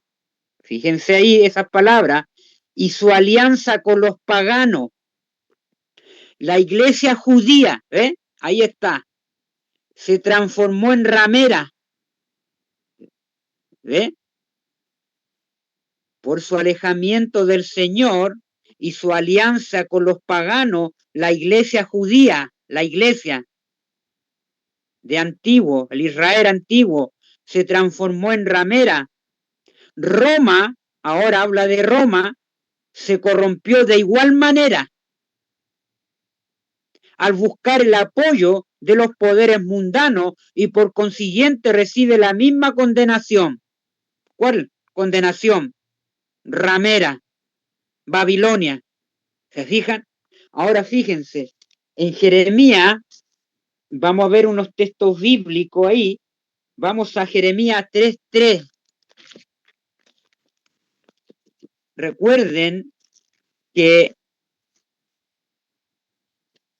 fíjense ahí esas palabras, y su alianza con los paganos, la iglesia judía, ¿eh? Ahí está, se transformó en ramera, ¿eh? Por su alejamiento del Señor y su alianza con los paganos, la iglesia judía, la iglesia de antiguo, el Israel antiguo, se transformó en ramera. Roma, ahora habla de Roma, se corrompió de igual manera al buscar el apoyo de los poderes mundanos y por consiguiente recibe la misma condenación. ¿Cuál condenación? Ramera, Babilonia. ¿Se fijan? Ahora fíjense, en Jeremías, vamos a ver unos textos bíblicos ahí, vamos a Jeremías 3:3. Recuerden que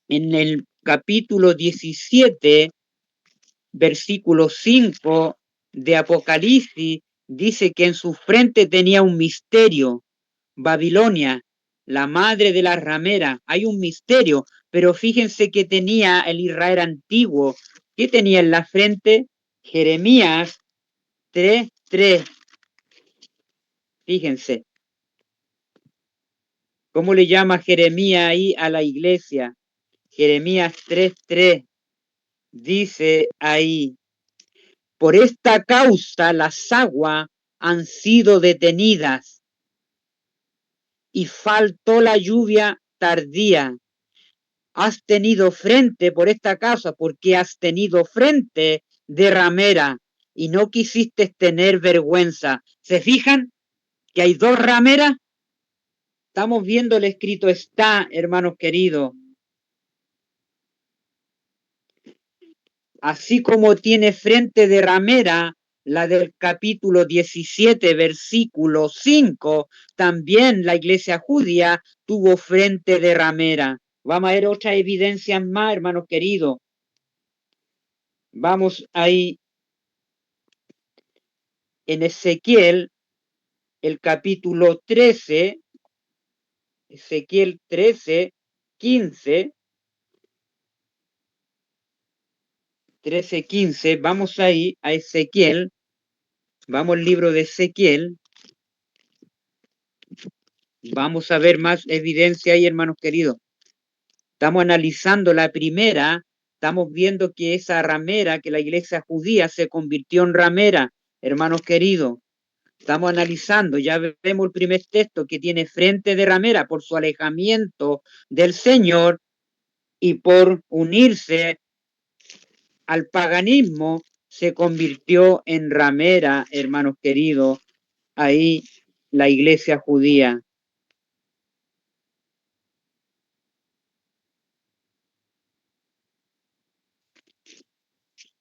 en el capítulo 17, versículo 5 de Apocalipsis, dice que en su frente tenía un misterio, Babilonia, la madre de la ramera. Hay un misterio, pero fíjense que tenía el Israel antiguo. ¿Qué tenía en la frente? Jeremías 3:3. Fíjense. ¿Cómo le llama Jeremías ahí a la iglesia? Jeremías 3:3. Dice ahí, por esta causa las aguas han sido detenidas y faltó la lluvia tardía. Has tenido frente por esta causa, porque has tenido frente de ramera y no quisiste tener vergüenza. ¿Se fijan que hay dos rameras? Estamos viendo el escrito está, hermanos queridos. Así como tiene frente de ramera la del capítulo 17, versículo 5, también la iglesia judía tuvo frente de ramera. Vamos a ver otras evidencias más, hermanos queridos. Vamos ahí en Ezequiel, el capítulo 13, Ezequiel 13, 15, 13, 15, vamos ahí a Ezequiel, vamos al libro de Ezequiel, vamos a ver más evidencia ahí, hermanos queridos. Estamos analizando la primera, estamos viendo que esa ramera, que la iglesia judía se convirtió en ramera, hermanos queridos. Estamos analizando, ya vemos el primer texto que tiene frente de ramera por su alejamiento del Señor y por unirse al paganismo, se convirtió en ramera, hermanos queridos, ahí la iglesia judía.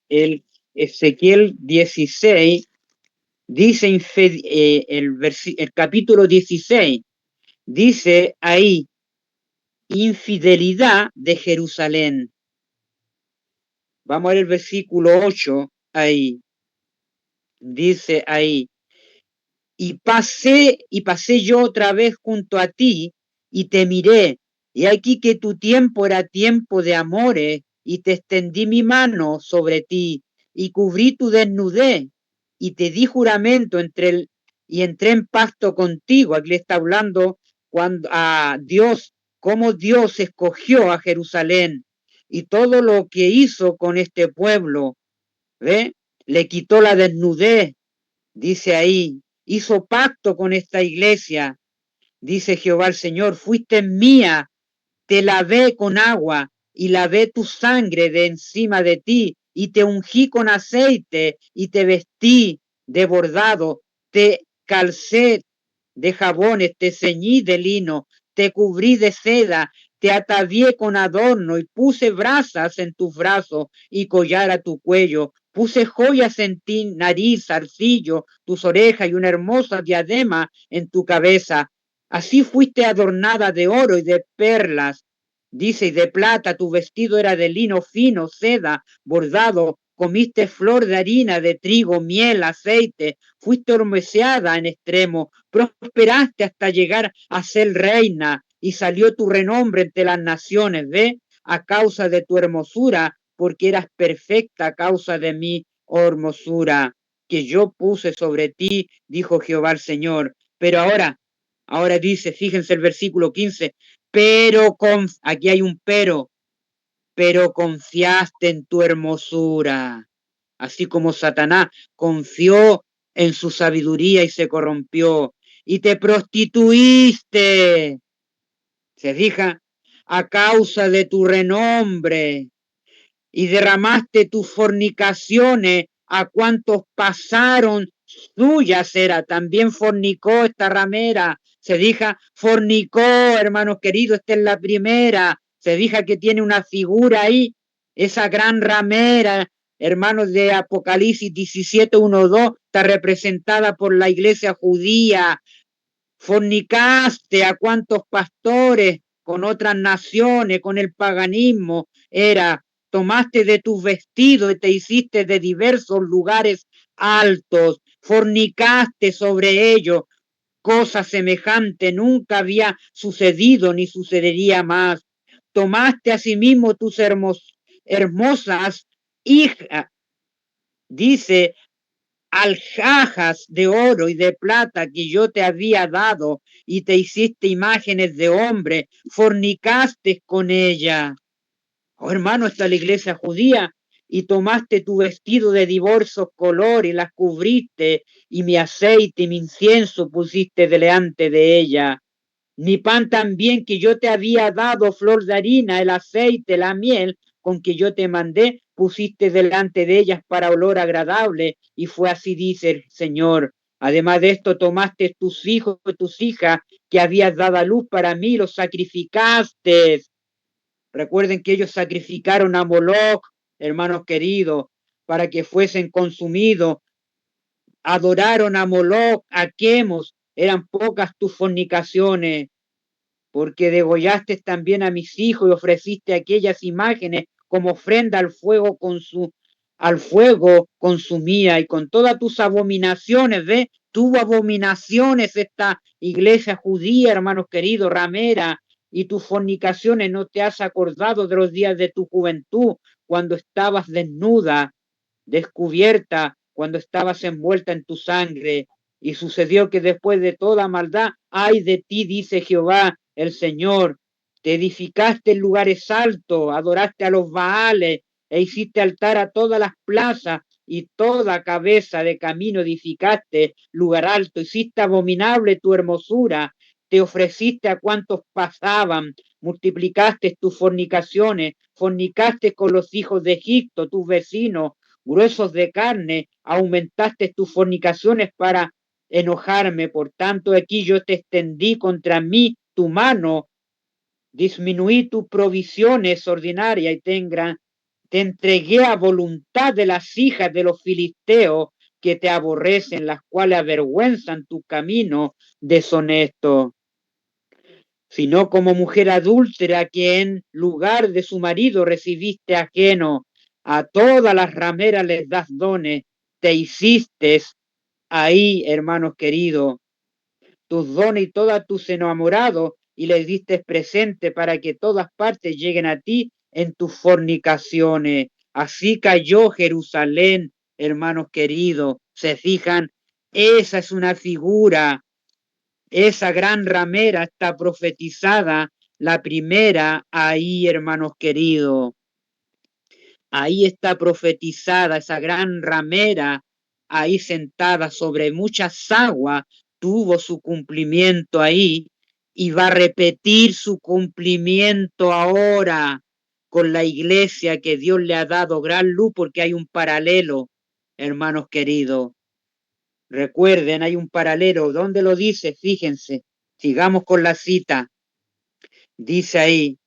El Ezequiel 16 dice el capítulo 16, dice ahí, infidelidad de Jerusalén. Vamos a ver el versículo 8 ahí. Dice ahí, y pasé yo otra vez junto a ti y te miré, y aquí que tu tiempo era tiempo de amores, y te extendí mi mano sobre ti, y cubrí tu desnudez, y te di juramento y entré en pacto contigo. Aquí le está hablando cuando a Dios, cómo Dios escogió a Jerusalén y todo lo que hizo con este pueblo, ¿ve? Le quitó la desnudez, dice ahí, hizo pacto con esta iglesia, dice Jehová el Señor, fuiste mía, te lavé con agua y lavé tu sangre de encima de ti y te ungí con aceite y te vestí de bordado, te calcé de jabones, te ceñí de lino, te cubrí de seda, te atavié con adorno y puse brasas en tus brazos y collar a tu cuello. Puse joyas en ti, nariz, zarcillo, tus orejas y una hermosa diadema en tu cabeza. Así fuiste adornada de oro y de perlas. Dice, y de plata, tu vestido era de lino fino, seda, bordado, comiste flor de harina, de trigo, miel, aceite, fuiste hormeceada en extremo, prosperaste hasta llegar a ser reina, y salió tu renombre entre las naciones, ¿ve? A causa de tu hermosura, porque eras perfecta a causa de mi hermosura, que yo puse sobre ti, dijo Jehová el Señor. Pero ahora dice, fíjense el versículo 15, aquí hay un pero confiaste en tu hermosura, así como Satanás confió en su sabiduría y se corrompió, y te prostituiste, se fija, a causa de tu renombre, y derramaste tus fornicaciones a cuantos pasaron suyas era, también fornicó esta ramera, se dijo fornicó, hermanos queridos, esta es la primera, se dijo que tiene una figura ahí, esa gran ramera, hermanos de Apocalipsis 17, 1, 2, está representada por la iglesia judía, fornicaste a cuantos pastores con otras naciones, con el paganismo, era, tomaste de tus vestidos y te hiciste de diversos lugares altos, fornicaste sobre ellos, cosa semejante nunca había sucedido ni sucedería más. Tomaste asimismo tus hermosas hijas, dice, alhajas de oro y de plata que yo te había dado y te hiciste imágenes de hombre, fornicaste con ella. Oh, hermano, está la iglesia judía y tomaste tu vestido de diversos colores y las cubriste y mi aceite y mi incienso pusiste delante de ella. Mi pan también que yo te había dado, flor de harina, el aceite, la miel, con que yo te mandé, pusiste delante de ellas para olor agradable, y fue así, dice el Señor. Además de esto, tomaste tus hijos y tus hijas que habías dado a luz para mí, los sacrificaste. Recuerden que ellos sacrificaron a Moloch, hermanos queridos, para que fuesen consumidos. Adoraron a Moloch, a Quemos, eran pocas tus fornicaciones, porque degollaste también a mis hijos y ofreciste aquellas imágenes como ofrenda al fuego consumía y con todas tus abominaciones, ¿ves? Tuvo abominaciones esta iglesia judía, hermanos queridos, ramera, y tus fornicaciones no te has acordado de los días de tu juventud, cuando estabas desnuda, descubierta, cuando estabas envuelta en tu sangre. Y sucedió que después de toda maldad, ay de ti, dice Jehová, el Señor, te edificaste en lugares altos, adoraste a los Baales e hiciste altar a todas las plazas y toda cabeza de camino edificaste lugar alto, hiciste abominable tu hermosura, te ofreciste a cuantos pasaban, multiplicaste tus fornicaciones, fornicaste con los hijos de Egipto, tus vecinos, gruesos de carne, aumentaste tus fornicaciones para enojarme. Por tanto, aquí yo te extendí contra mí tu mano, disminuí tus provisiones ordinarias y te entregué a voluntad de las hijas de los filisteos que te aborrecen, las cuales avergüenzan tu camino deshonesto, sino como mujer adúltera que en lugar de su marido recibiste ajeno, a todas las rameras les das dones, te hiciste ahí, hermanos queridos, tus dones y todos tus enamorados, y les diste presente para que todas partes lleguen a ti en tus fornicaciones. Así cayó Jerusalén, hermanos queridos. ¿Se fijan? Esa es una figura. Esa gran ramera está profetizada, la primera, ahí, hermanos queridos. Ahí está profetizada esa gran ramera, ahí sentada sobre muchas aguas, tuvo su cumplimiento ahí y va a repetir su cumplimiento ahora con la iglesia que Dios le ha dado gran luz, porque hay un paralelo, hermanos queridos. Recuerden, hay un paralelo. ¿Dónde lo dice? Fíjense. Sigamos con la cita. Dice ahí,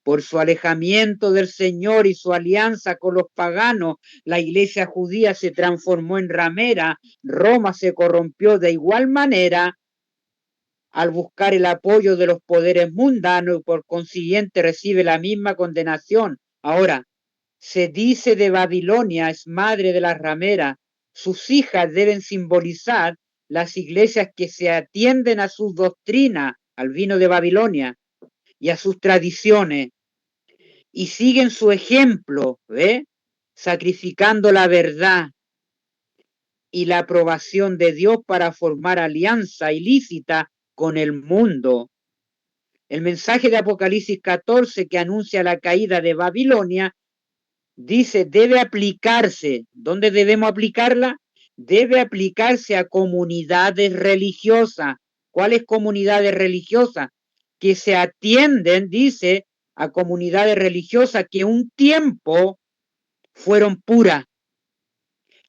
por su alejamiento del Señor y su alianza con los paganos, la iglesia judía se transformó en ramera, Roma se corrompió de igual manera al buscar el apoyo de los poderes mundanos y por consiguiente recibe la misma condenación. Ahora, se dice de Babilonia es madre de las rameras, sus hijas deben simbolizar las iglesias que se atienden a sus doctrinas, al vino de Babilonia y a sus tradiciones y siguen su ejemplo, ¿ve? Sacrificando la verdad y la aprobación de Dios para formar alianza ilícita con el mundo. El mensaje de Apocalipsis 14 que anuncia la caída de Babilonia dice, debe aplicarse. ¿Dónde debemos aplicarla? Debe aplicarse a comunidades religiosas. ¿Cuáles comunidades religiosas? Que se atienden, dice, a comunidades religiosas que un tiempo fueron puras.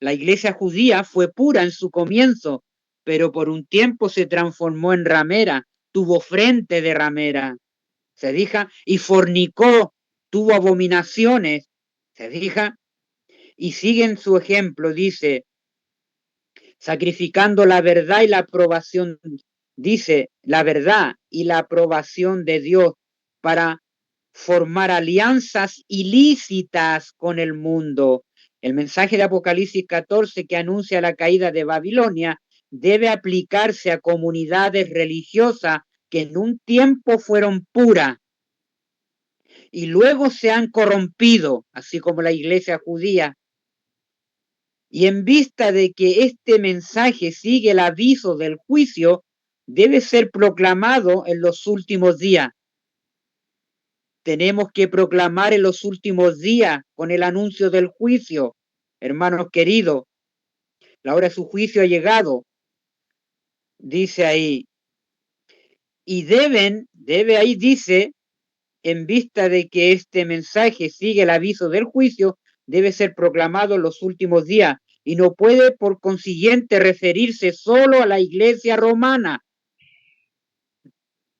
La iglesia judía fue pura en su comienzo, pero por un tiempo se transformó en ramera, tuvo frente de ramera, se fija, y fornicó, tuvo abominaciones, se fija, y siguen su ejemplo, dice, sacrificando la verdad y la aprobación, dice, la verdad y la aprobación de Dios para formar alianzas ilícitas con el mundo. El mensaje de Apocalipsis 14 que anuncia la caída de Babilonia debe aplicarse a comunidades religiosas que en un tiempo fueron puras y luego se han corrompido, así como la iglesia judía. Y en vista de que este mensaje sigue el aviso del juicio, debe ser proclamado en los últimos días. Tenemos que proclamar en los últimos días con el anuncio del juicio. Hermanos queridos, la hora de su juicio ha llegado. Dice ahí. Y debe ahí dice, en vista de que este mensaje sigue el aviso del juicio, debe ser proclamado en los últimos días y no puede por consiguiente referirse solo a la iglesia romana.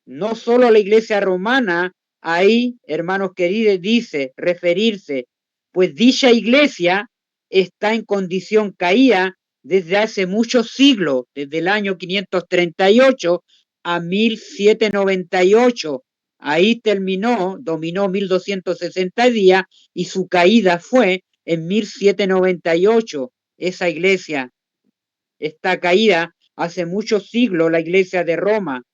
No solo a la iglesia romana, ahí, hermanos queridos, dice referirse, pues dicha iglesia está en condición caída desde hace muchos siglos, desde el año 538 a 1798. Ahí terminó, dominó 1260 días y su caída fue en 1798. Esa iglesia está caída hace muchos siglos, la iglesia de Roma.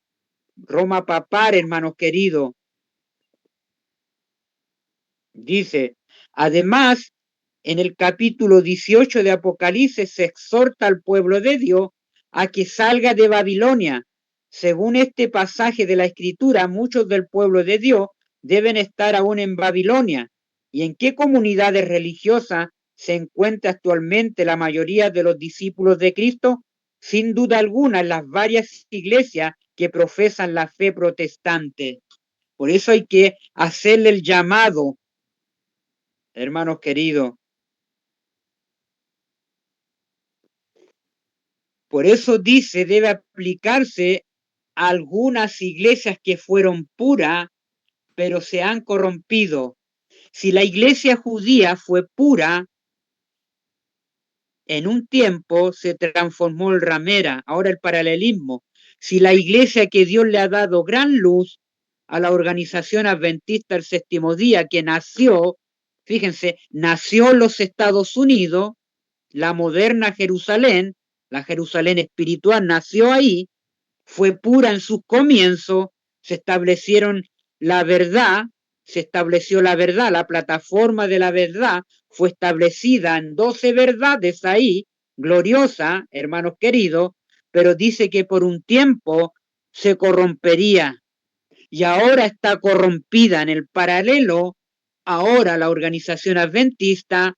Roma papal, hermanos queridos. Dice, además, en el capítulo 18 de Apocalipsis se exhorta al pueblo de Dios a que salga de Babilonia. Según este pasaje de la Escritura, muchos del pueblo de Dios deben estar aún en Babilonia. ¿Y en qué comunidades religiosas se encuentra actualmente la mayoría de los discípulos de Cristo? Sin duda alguna, en las varias iglesias que profesan la fe protestante. Por eso hay que hacerle el llamado, hermanos queridos. Por eso dice, debe aplicarse a algunas iglesias que fueron puras, pero se han corrompido. Si la iglesia judía fue pura, en un tiempo se transformó en ramera. Ahora el paralelismo. Si la iglesia que Dios le ha dado gran luz a la organización adventista del séptimo día, que nació, fíjense, nació en los Estados Unidos, la moderna Jerusalén, la Jerusalén espiritual nació ahí, fue pura en sus comienzos, se establecieron la verdad, se estableció la verdad, la plataforma de la verdad fue establecida en 12 verdades ahí, gloriosa, hermanos queridos, pero dice que por un tiempo se corrompería y ahora está corrompida. En el paralelo, ahora la organización adventista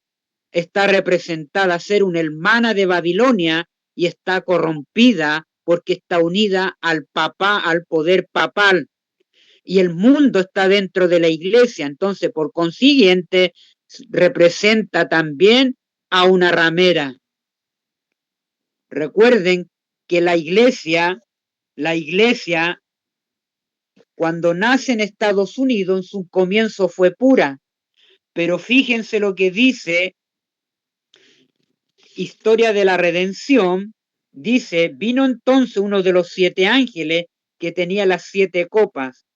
está representada a ser una hermana de Babilonia y está corrompida porque está unida al al poder papal. Y el mundo está dentro de la iglesia, entonces por consiguiente representa también a una ramera. Recuerden que la iglesia cuando nace en Estados Unidos en su comienzo fue pura, pero fíjense lo que dice Historia de la Redención, dice, vino entonces uno de los 7 ángeles que tenía las 7 copas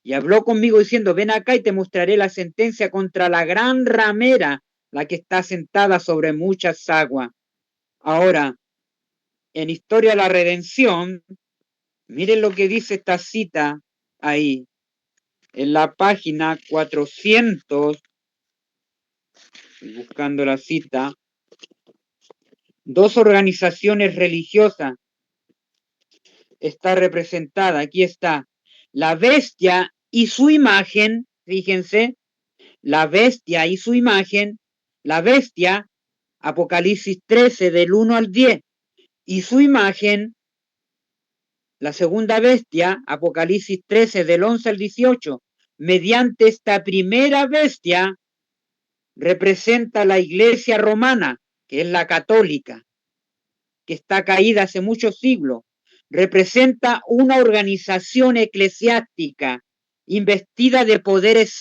y habló conmigo diciendo, ven acá y te mostraré la sentencia contra la gran ramera, la que está sentada sobre muchas aguas. Ahora, en Historia de la Redención, miren lo que dice esta cita ahí, en la página 400, buscando la cita, 2 organizaciones religiosas está representada, aquí está, la bestia y su imagen, fíjense, la bestia y su imagen, la bestia, Apocalipsis 13 del 1 al 10, y su imagen, la segunda bestia, Apocalipsis 13 del 11 al 18, mediante esta primera bestia representa la iglesia romana, que es la católica, que está caída hace muchos siglos, representa una organización eclesiástica investida de poderes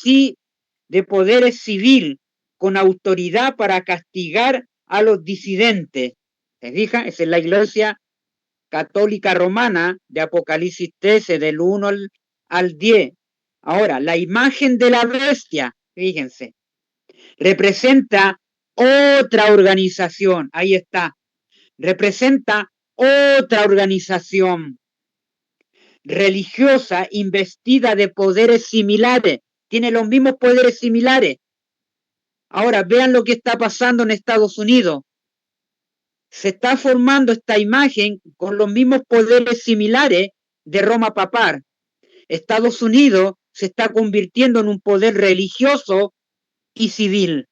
civil con autoridad para castigar a los disidentes. ¿Se fijan? Esa es la iglesia católica romana de Apocalipsis 13 del 1 al 10. Ahora, la imagen de la bestia, fíjense, representa otra organización, ahí está, representa otra organización religiosa investida de poderes similares, tiene los mismos poderes similares. Ahora vean lo que está pasando en Estados Unidos. Se está formando esta imagen con los mismos poderes similares de Roma papal. Estados Unidos se está convirtiendo en un poder religioso y civil.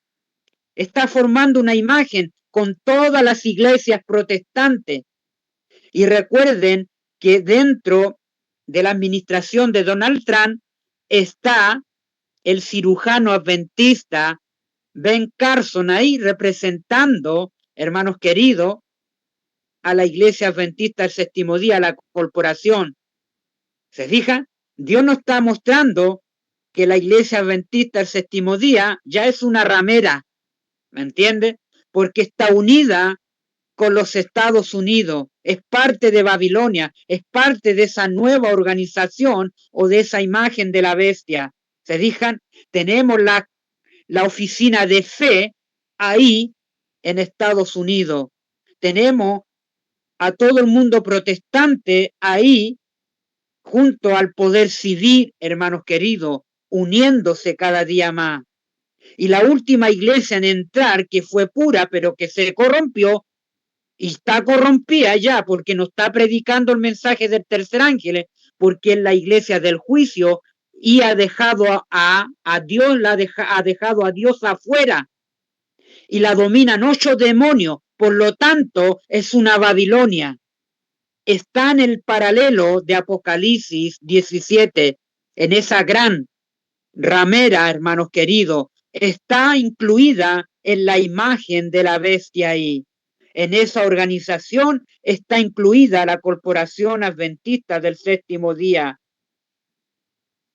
Está formando una imagen con todas las iglesias protestantes. Y recuerden que dentro de la administración de Donald Trump está el cirujano adventista Ben Carson ahí representando, hermanos queridos, a la iglesia adventista del séptimo día, a la corporación. ¿Se fijan? Dios nos está mostrando que la iglesia adventista del séptimo día ya es una ramera, ¿me entiende? Porque está unida con los Estados Unidos, es parte de Babilonia, es parte de esa nueva organización o de esa imagen de la bestia. ¿Se fijan? Tenemos la oficina de fe ahí en Estados Unidos. Tenemos a todo el mundo protestante ahí junto al poder civil, hermanos queridos, uniéndose cada día más. Y la última iglesia en entrar, que fue pura, pero que se corrompió, y está corrompida ya, porque no está predicando el mensaje del tercer ángel, porque es la iglesia del juicio, y ha dejado a Dios, ha dejado a Dios afuera, y la dominan 8 demonios, por lo tanto, es una Babilonia. Está en el paralelo de Apocalipsis 17, en esa gran ramera, hermanos queridos, está incluida en la imagen de la bestia ahí. En esa organización está incluida la Corporación Adventista del Séptimo Día.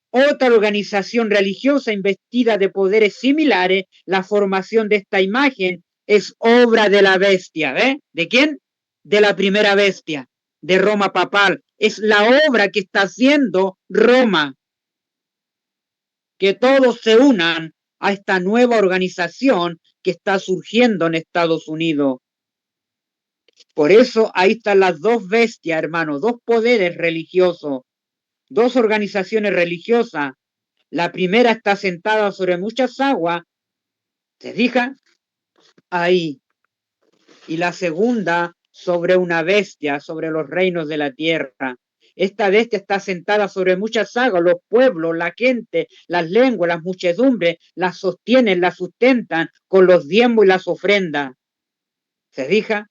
Otra organización religiosa investida de poderes similares, la formación de esta imagen es obra de la bestia. ¿Eh? ¿De quién? De la primera bestia, de Roma papal. Es la obra que está haciendo Roma. Que todos se unan a esta nueva organización que está surgiendo en Estados Unidos. Por eso ahí están las dos bestias, hermanos, dos poderes religiosos, dos organizaciones religiosas, La primera está sentada sobre muchas aguas, ¿se fija? Ahí. Y la segunda sobre una bestia, sobre los reinos de la tierra. Esta bestia está sentada sobre muchas aguas, los pueblos, la gente, las lenguas, las muchedumbres, las sostienen, las sustentan con los diezmos y las ofrendas. ¿Se fija?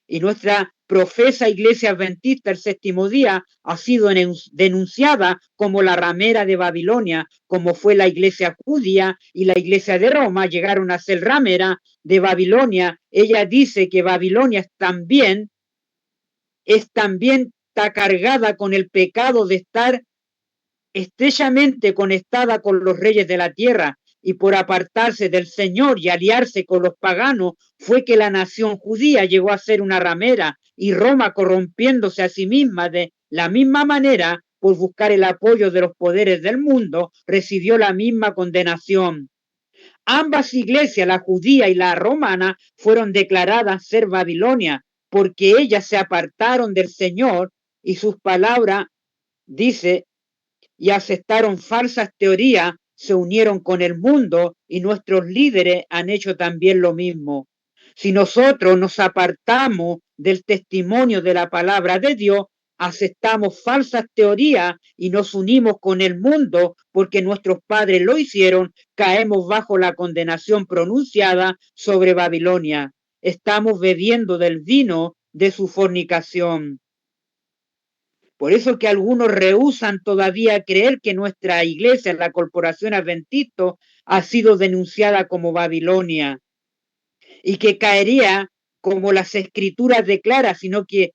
Y nuestra profesa iglesia adventista el séptimo día ha sido denunciada como la ramera de Babilonia, como fue la iglesia judía y la iglesia de Roma, llegaron a ser ramera de Babilonia. Ella dice que Babilonia también está cargada con el pecado de estar estrechamente conectada con los reyes de la tierra, y por apartarse del Señor y aliarse con los paganos fue que la nación judía llegó a ser una ramera, y Roma, corrompiéndose a sí misma de la misma manera por buscar el apoyo de los poderes del mundo, recibió la misma condenación. Ambas iglesias, la judía y la romana, fueron declaradas ser Babilonia, porque ellas se apartaron del Señor y sus palabras, dice, y aceptaron falsas teorías, se unieron con el mundo, y nuestros líderes han hecho también lo mismo. Si nosotros nos apartamos del testimonio de la palabra de Dios, aceptamos falsas teorías y nos unimos con el mundo porque nuestros padres lo hicieron, caemos bajo la condenación pronunciada sobre Babilonia. Estamos bebiendo del vino de su fornicación. Por eso que algunos rehúsan todavía creer que nuestra iglesia, la Corporación Adventista, ha sido denunciada como Babilonia y que caería como las escrituras declaran, sino que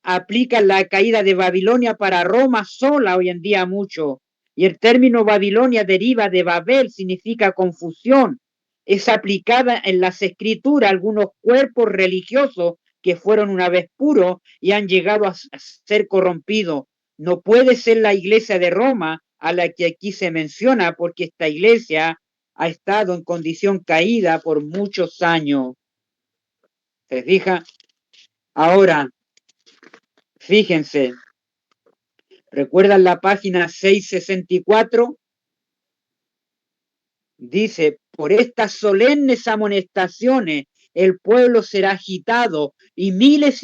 aplican la caída de Babilonia para Roma sola hoy en día mucho. Y el término Babilonia deriva de Babel, significa confusión. Es aplicada en las escrituras a algunos cuerpos religiosos que fueron una vez puros y han llegado a ser corrompidos. No puede ser la iglesia de Roma a la que aquí se menciona, porque esta iglesia ha estado en condición caída por muchos años. ¿Se fija? Ahora, fíjense, ¿recuerdan la página 664? Dice, por estas solemnes amonestaciones el pueblo será agitado, y miles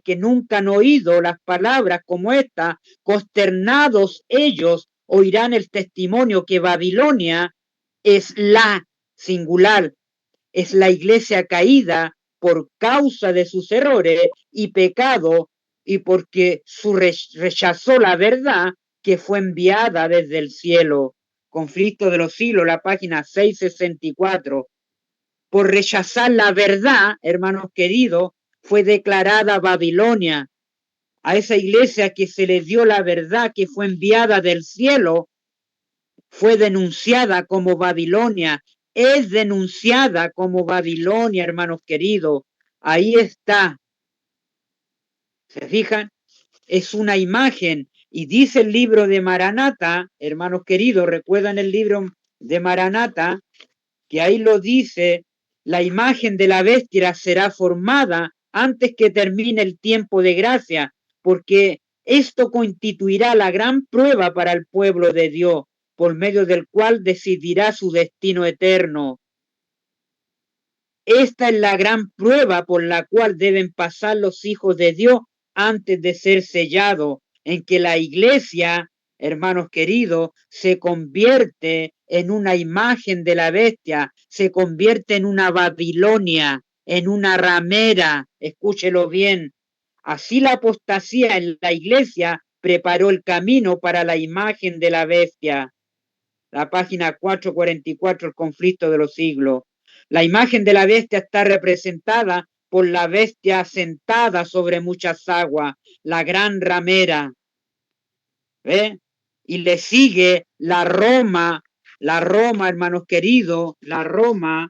que nunca han oído las palabras como esta, consternados ellos oirán el testimonio que Babilonia es la singular, es la iglesia caída por causa de sus errores y pecado, y porque rechazó la verdad que fue enviada desde el cielo. Conflicto de los siglos, la página 664. Por rechazar la verdad, hermanos queridos, fue declarada Babilonia. A esa iglesia que se le dio la verdad que fue enviada del cielo, fue denunciada como Babilonia, es denunciada como Babilonia, hermanos queridos. Ahí está. ¿Se fijan? Es una imagen. Y dice el libro de Maranata, hermanos queridos, ¿recuerdan el libro de Maranata? Que ahí lo dice, la imagen de la bestia será formada antes que termine el tiempo de gracia, porque esto constituirá la gran prueba para el pueblo de Dios, por medio del cual decidirá su destino eterno. Esta es la gran prueba por la cual deben pasar los hijos de Dios antes de ser sellados, en que la iglesia, hermanos queridos, se convierte en una imagen de la bestia, se convierte en una Babilonia, en una ramera, escúchelo bien. Así la apostasía en la iglesia preparó el camino para la imagen de la bestia. La página 444, el conflicto de los siglos. La imagen de la bestia está representada por la bestia sentada sobre muchas aguas, la gran ramera. ¿Ve? Y le sigue la Roma, hermanos queridos, la Roma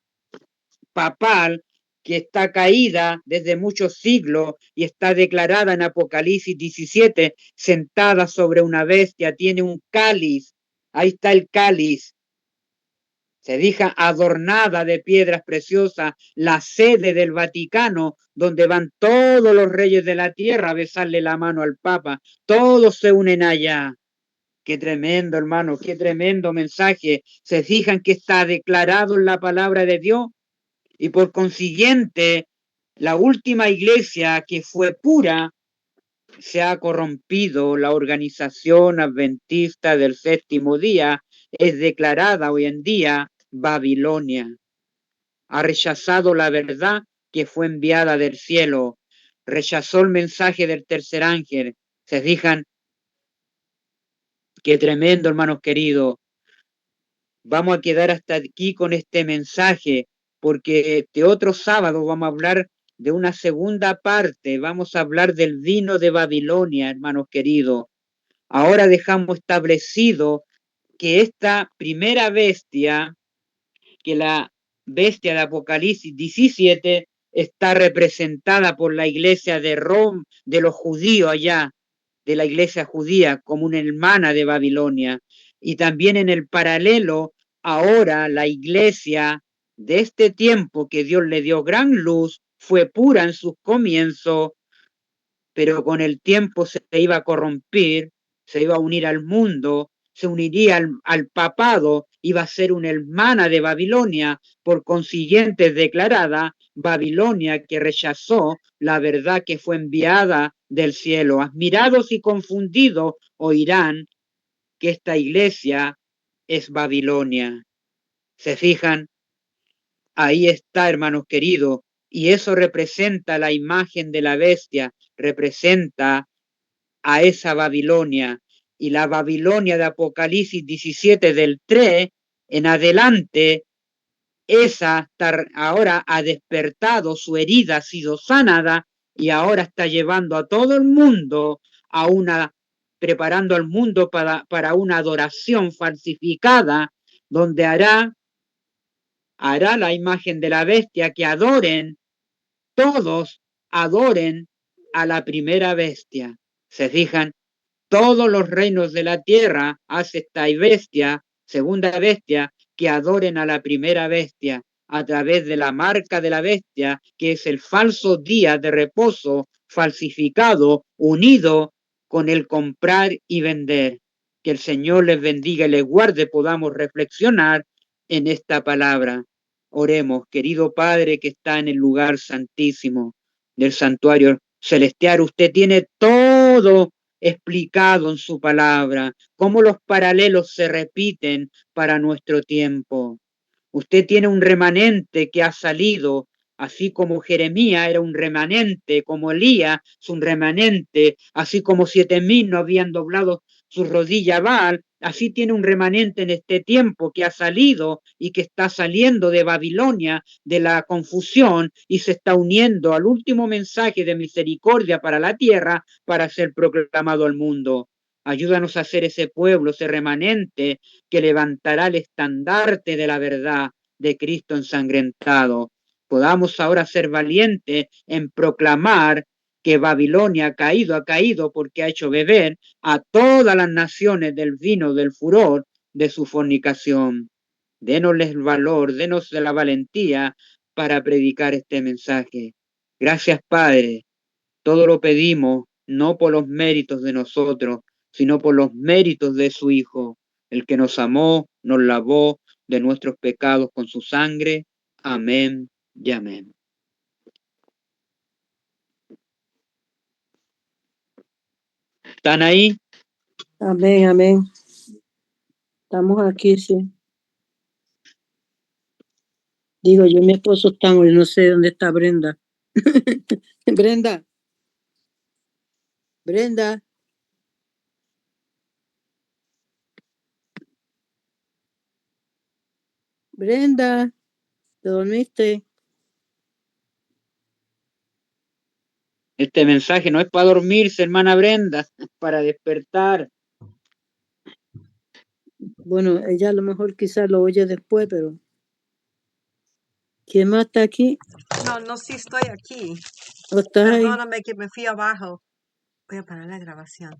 papal, que está caída desde muchos siglos y está declarada en Apocalipsis 17, sentada sobre una bestia, tiene un cáliz, ahí está el cáliz, se deja adornada de piedras preciosas, la sede del Vaticano, donde van todos los reyes de la tierra a besarle la mano al Papa. Todos se unen allá. Qué tremendo, hermano, qué tremendo mensaje. Se fijan que está declarado en la palabra de Dios y por consiguiente, la última iglesia que fue pura se ha corrompido. La organización adventista del séptimo día es declarada hoy en día Babilonia. Ha rechazado la verdad que fue enviada del cielo. Rechazó el mensaje del tercer ángel. ¿Se fijan? Qué tremendo, hermanos queridos. Vamos a quedar hasta aquí con este mensaje, porque este otro sábado vamos a hablar de una segunda parte. Vamos a hablar del vino de Babilonia, hermanos queridos. Ahora dejamos establecido que esta primera bestia, que la bestia de Apocalipsis 17, está representada por la iglesia de Roma, de los judíos allá, de la iglesia judía, como una hermana de Babilonia. Y también en el paralelo, ahora la iglesia de este tiempo que Dios le dio gran luz, fue pura en sus comienzos, pero con el tiempo se iba a corromper, se iba a unir al mundo, se uniría al papado, iba a ser una hermana de Babilonia, por consiguiente es declarada Babilonia, que rechazó la verdad que fue enviada del cielo. Admirados y confundidos oirán que esta iglesia es Babilonia. ¿Se fijan? Ahí está, hermanos queridos, y eso representa la imagen de la bestia, representa a esa Babilonia. Y la Babilonia de Apocalipsis 17 del 3 en adelante, esa ahora ha despertado, su herida ha sido sanada y ahora está llevando a todo el mundo a una, preparando al mundo para una adoración falsificada, donde hará la imagen de la bestia, que todos adoren a la primera bestia. ¿Se fijan? Todos los reinos de la tierra hace esta bestia, segunda bestia, que adoren a la primera bestia a través de la marca de la bestia, que es el falso día de reposo falsificado, unido con el comprar y vender. Que el Señor les bendiga y les guarde, podamos reflexionar en esta palabra. Oremos, querido Padre que está en el lugar santísimo del santuario celestial. Usted tiene todo explicado en su palabra, cómo los paralelos se repiten para nuestro tiempo. Usted tiene un remanente que ha salido, así como Jeremías era un remanente, como Elías es un remanente, así como 7.000 no habían doblado su rodilla a Baal, así tiene un remanente en este tiempo que ha salido y que está saliendo de Babilonia, de la confusión, y se está uniendo al último mensaje de misericordia para la tierra para ser proclamado al mundo. Ayúdanos a ser ese pueblo, ese remanente que levantará el estandarte de la verdad de Cristo ensangrentado. Podamos ahora ser valientes en proclamar que Babilonia ha caído porque ha hecho beber a todas las naciones del vino del furor de su fornicación. Dénosles el valor, denos la valentía para predicar este mensaje. Gracias, Padre. Todo lo pedimos no por los méritos de nosotros, sino por los méritos de su Hijo, el que nos amó, nos lavó de nuestros pecados con su sangre. Amén y amén. ¿Están ahí? Amén, amén. Estamos aquí, sí. Digo, yo y mi esposo estamos, y no sé dónde está Brenda. Brenda. Brenda. Brenda, ¿te dormiste? Este mensaje no es para dormirse, hermana Brenda, es para despertar. Bueno, ella a lo mejor quizás lo oye después, pero... ¿Quién más está aquí? No, sí estoy aquí. ¿O estás ahí? Perdóname que me fui abajo. Voy a parar la grabación.